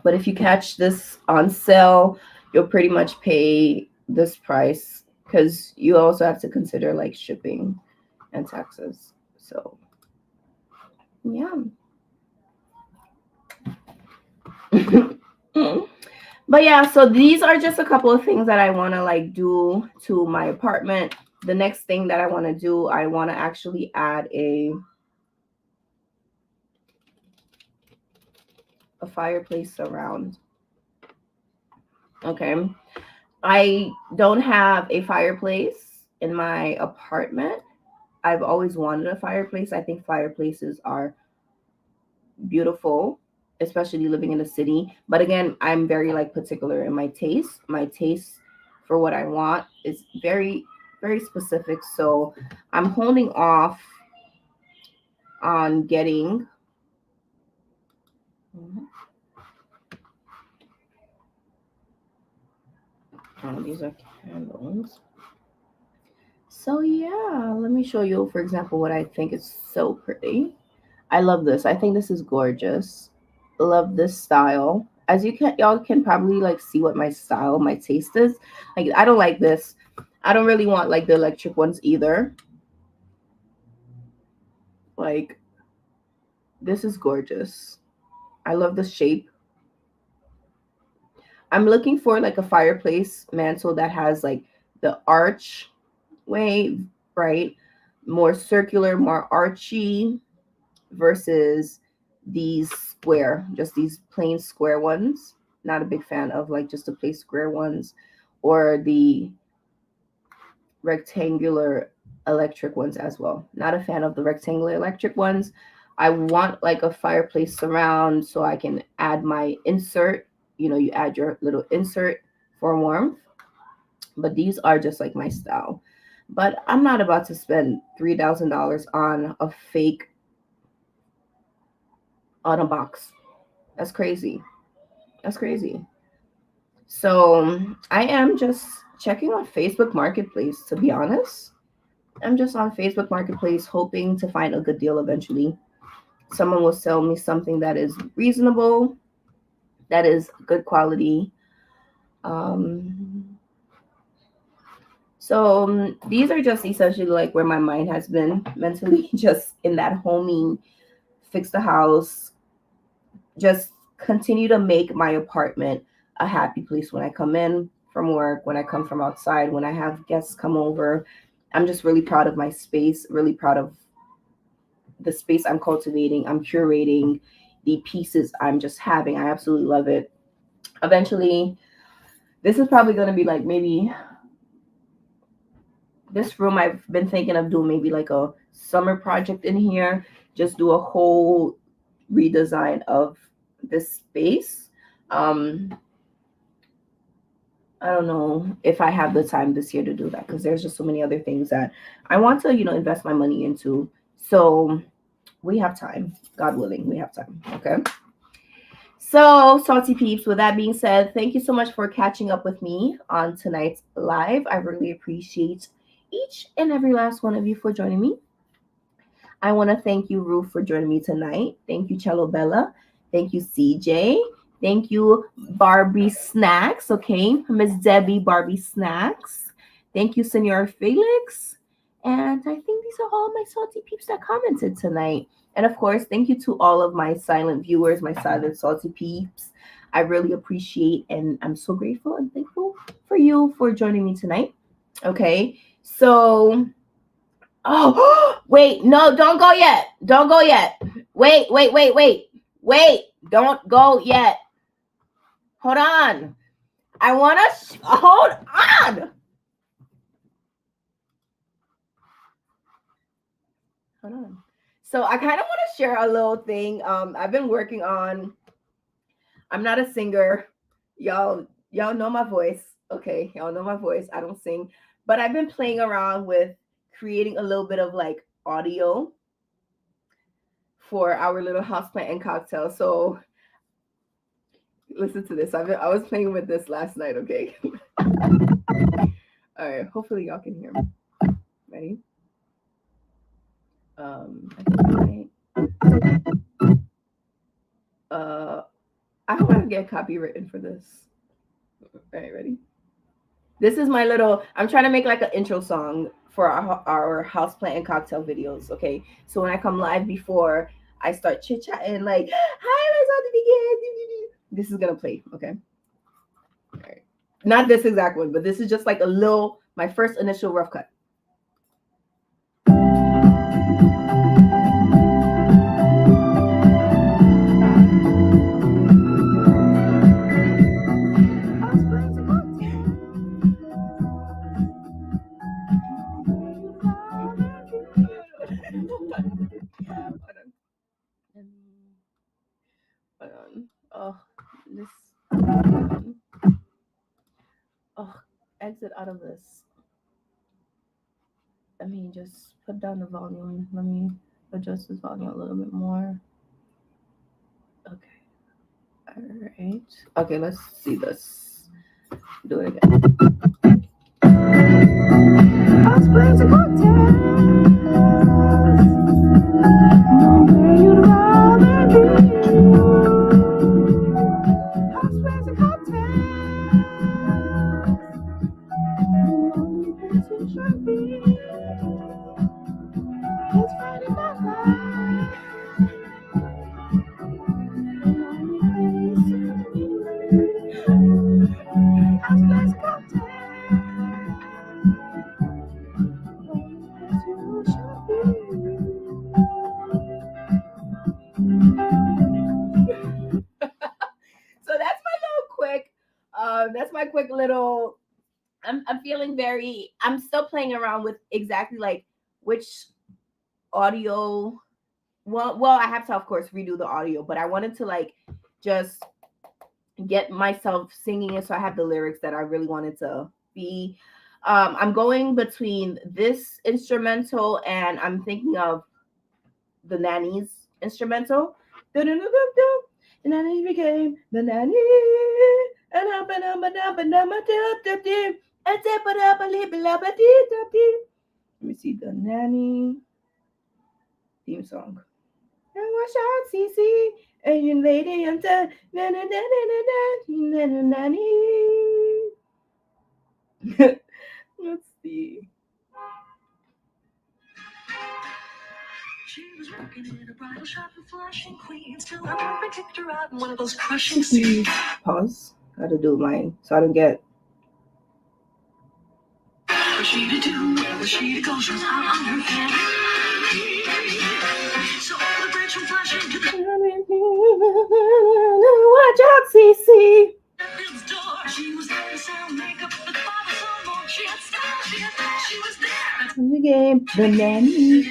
But if you catch this on sale, you'll pretty much pay this price because you also have to consider like shipping and taxes. So, yeah. But yeah, so these are just a couple of things that I want to like do to my apartment. The next thing that I want to do, I want to actually add a fireplace surround. Okay. I don't have a fireplace in my apartment. I've always wanted a fireplace. I think fireplaces are beautiful, especially living in the city. But again, I'm very like particular in my taste. My taste for what I want is very, very specific. So I'm holding off on getting these are candles. So yeah, let me show you, for example, what I think is so pretty. I love this. I think this is gorgeous. Love this style. As y'all can probably like see what my style, my taste is. Like, I don't like this. I don't really want like the electric ones either. Like, this is gorgeous. I love the shape. I'm looking for like a fireplace mantle that has like the arch way, right? More circular, more archy versus these square, just these plain square ones. Not a big fan of like just the plain square ones or the rectangular electric ones as well. Not a fan of the rectangular electric ones. I want like a fireplace surround so I can add my insert. You know, you add your little insert for warmth. But these are just like my style. But I'm not about to spend $3,000 on a fake on a box. That's crazy. That's crazy. So I am just checking on Facebook Marketplace, to be honest. I'm just on Facebook Marketplace hoping to find a good deal eventually. Someone will sell me something that is reasonable, that is good quality. So these are just essentially like where my mind has been mentally, just in that homing, fix the house, just continue to make my apartment a happy place when I come in from work, when I come from outside, when I have guests come over. I'm just really proud of my space, really proud of the space I'm cultivating. I'm curating the pieces I'm just having. I absolutely love it. Eventually, this is probably going to be like maybe this room. I've been thinking of doing maybe like a summer project in here, just do a whole redesign of this space. I don't know if I have the time this year to do that because there's just so many other things that I want to, invest my money into. So we have time. God willing, we have time. Okay. So, salty peeps, with that being said, thank you so much for catching up with me on tonight's live. I really appreciate each and every last one of you for joining me. I want to thank you, Ruth, for joining me tonight. Thank you, Cello Bella. Thank you, CJ. Thank you, Barbie Snacks. Okay, Miss Debbie Barbie Snacks. Thank you, Senor Felix. And I think these are all my salty peeps that commented tonight. And of course, thank you to all of my silent viewers, my silent salty peeps. I really appreciate and I'm so grateful and thankful for you for joining me tonight. Okay, so oh, wait, no, don't go yet. Don't go yet. Wait. Don't go yet. Hold on. I want to hold on. Hold on. So I kind of want to share a little thing. I've been working on. I'm not a singer, y'all know my voice. Okay, y'all know my voice. I don't sing, but I've been playing around with creating a little bit of like audio for our little houseplant and cocktail. So listen to this. I was playing with this last night. Okay. All right. Hopefully y'all can hear me. Ready? I hope I don't get copywritten for this. All right, ready? This is my little. I'm trying to make like an intro song for our houseplant and cocktail videos. Okay, so when I come live before I start chit chatting, like, "Hi, let's all begin." This is gonna play. Okay. All right. Not this exact one, but this is just like a little. My first initial rough cut. Oh, this. Oh, exit out of this. Let me just put down the volume. Let me adjust this volume a little bit more. Okay. All right. Okay, let's see this. Do it again. So that's my quick little. I'm feeling very. I'm still playing around with exactly like which audio. Well, I have to of course redo the audio, but I wanted to like just get myself singing it so I have the lyrics that I really wanted to be. I'm going between this instrumental and I'm thinking of the nanny's instrumental. The nanny became the nanny. Let me see the nanny theme song. And watch out, CC, and you lady until nanny. Let's see. She was working in a bridal shop in Flushing, Queens, till her boyfriend kicked her out in one of those crushing scenes. Pause. Gotta do mine so I don't get. Was she to do? Where was she to go? She was out on her head. So the bridge from Flushing to the. Watch out, CC. She was there to sell makeup, but father some more. She had style, she was there. The game, the nanny.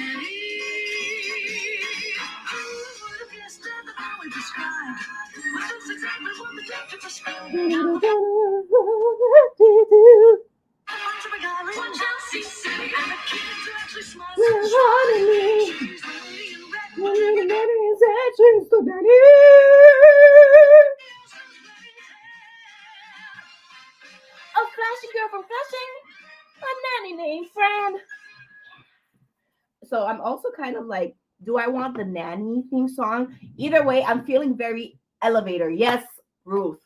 So I'm also kind of like, do I want the nanny theme song? Either way, I'm feeling very elevator. Yes, Ruth.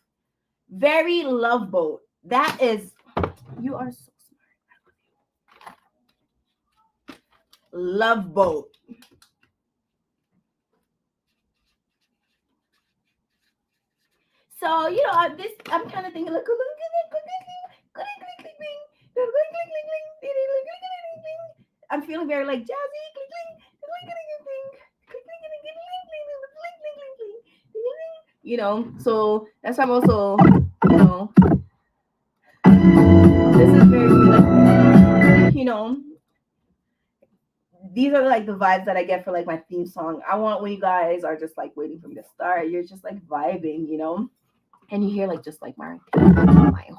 Very Love Boat. That is, you are so smart. Love Boat. So, you know, I'm kind of thinking like, I'm feeling very like jazzy. You know, so that's why I'm also, you know, this is very like, you know, these are like the vibes that I get for like my theme song. I want when you guys are just like waiting for me to start, you're just like vibing, you know, and you hear like just like my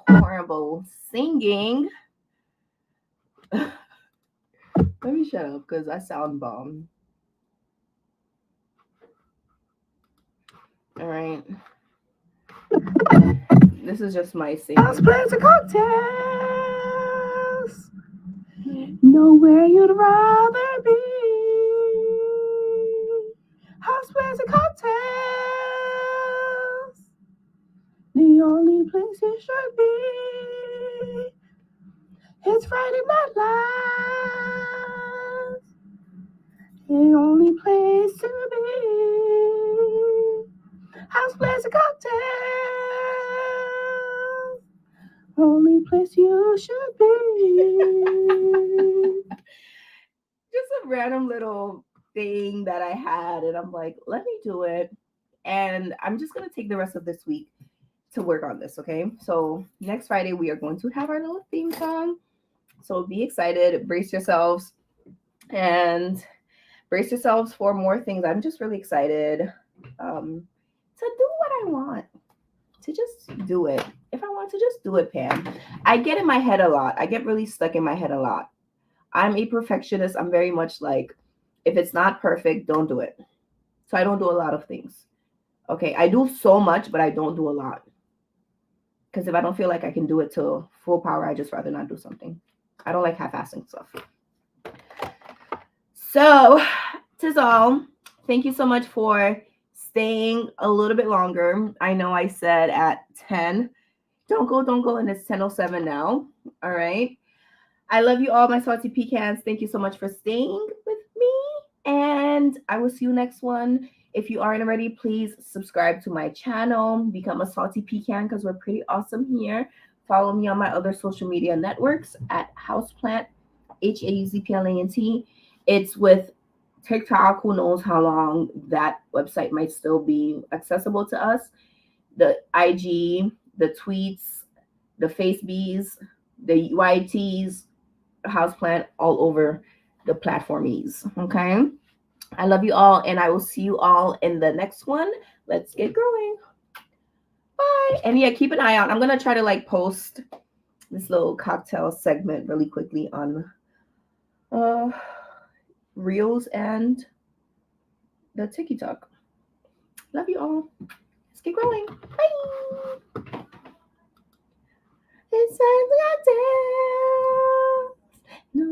horrible singing. Let me shut up because I sound bomb. All right. This is just my singing. Houseplant and cocktails. Know where you'd rather be. Houseplants and cocktails. The only place you should be. It's Friday Night Lights. The only place to be. Houseplants and cocktails. Only place you should be. Just a random little thing that I had, and I'm like, let me do it. And I'm just gonna take the rest of this week to work on this, okay? So next Friday we are going to have our little theme song. So be excited, brace yourselves, and brace yourselves for more things. I'm just really excited to do what I want. To just do it. If I want to just do it, Pam. I get in my head a lot. I get really stuck in my head a lot. I'm a perfectionist. I'm very much like, if it's not perfect, don't do it. So I don't do a lot of things. Okay, I do so much, but I don't do a lot. Because if I don't feel like I can do it to full power, I just rather not do something. I don't like half-assing stuff. So, tis all. Thank you so much for staying a little bit longer. I know I said at 10. Don't go, and it's 10:07 now. All right. I love you all, my salty pecans. Thank you so much for staying with me. And I will see you next one. If you aren't already, please subscribe to my channel. Become a salty pecan because we're pretty awesome here. Follow me on my other social media networks at Hauzplant, HAUZPLANT. It's with TikTok. Who knows how long that website might still be accessible to us. The IG, the tweets, the Facebees, the UITs, Hauzplant, all over the platformies. Okay. I love you all, and I will see you all in the next one. Let's get growing. Bye. And yeah, keep an eye out. I'm gonna try to like post this little cocktail segment really quickly on Reels and the TikTok. Love you all. Let's get growing. Bye. It's time to cocktails. No,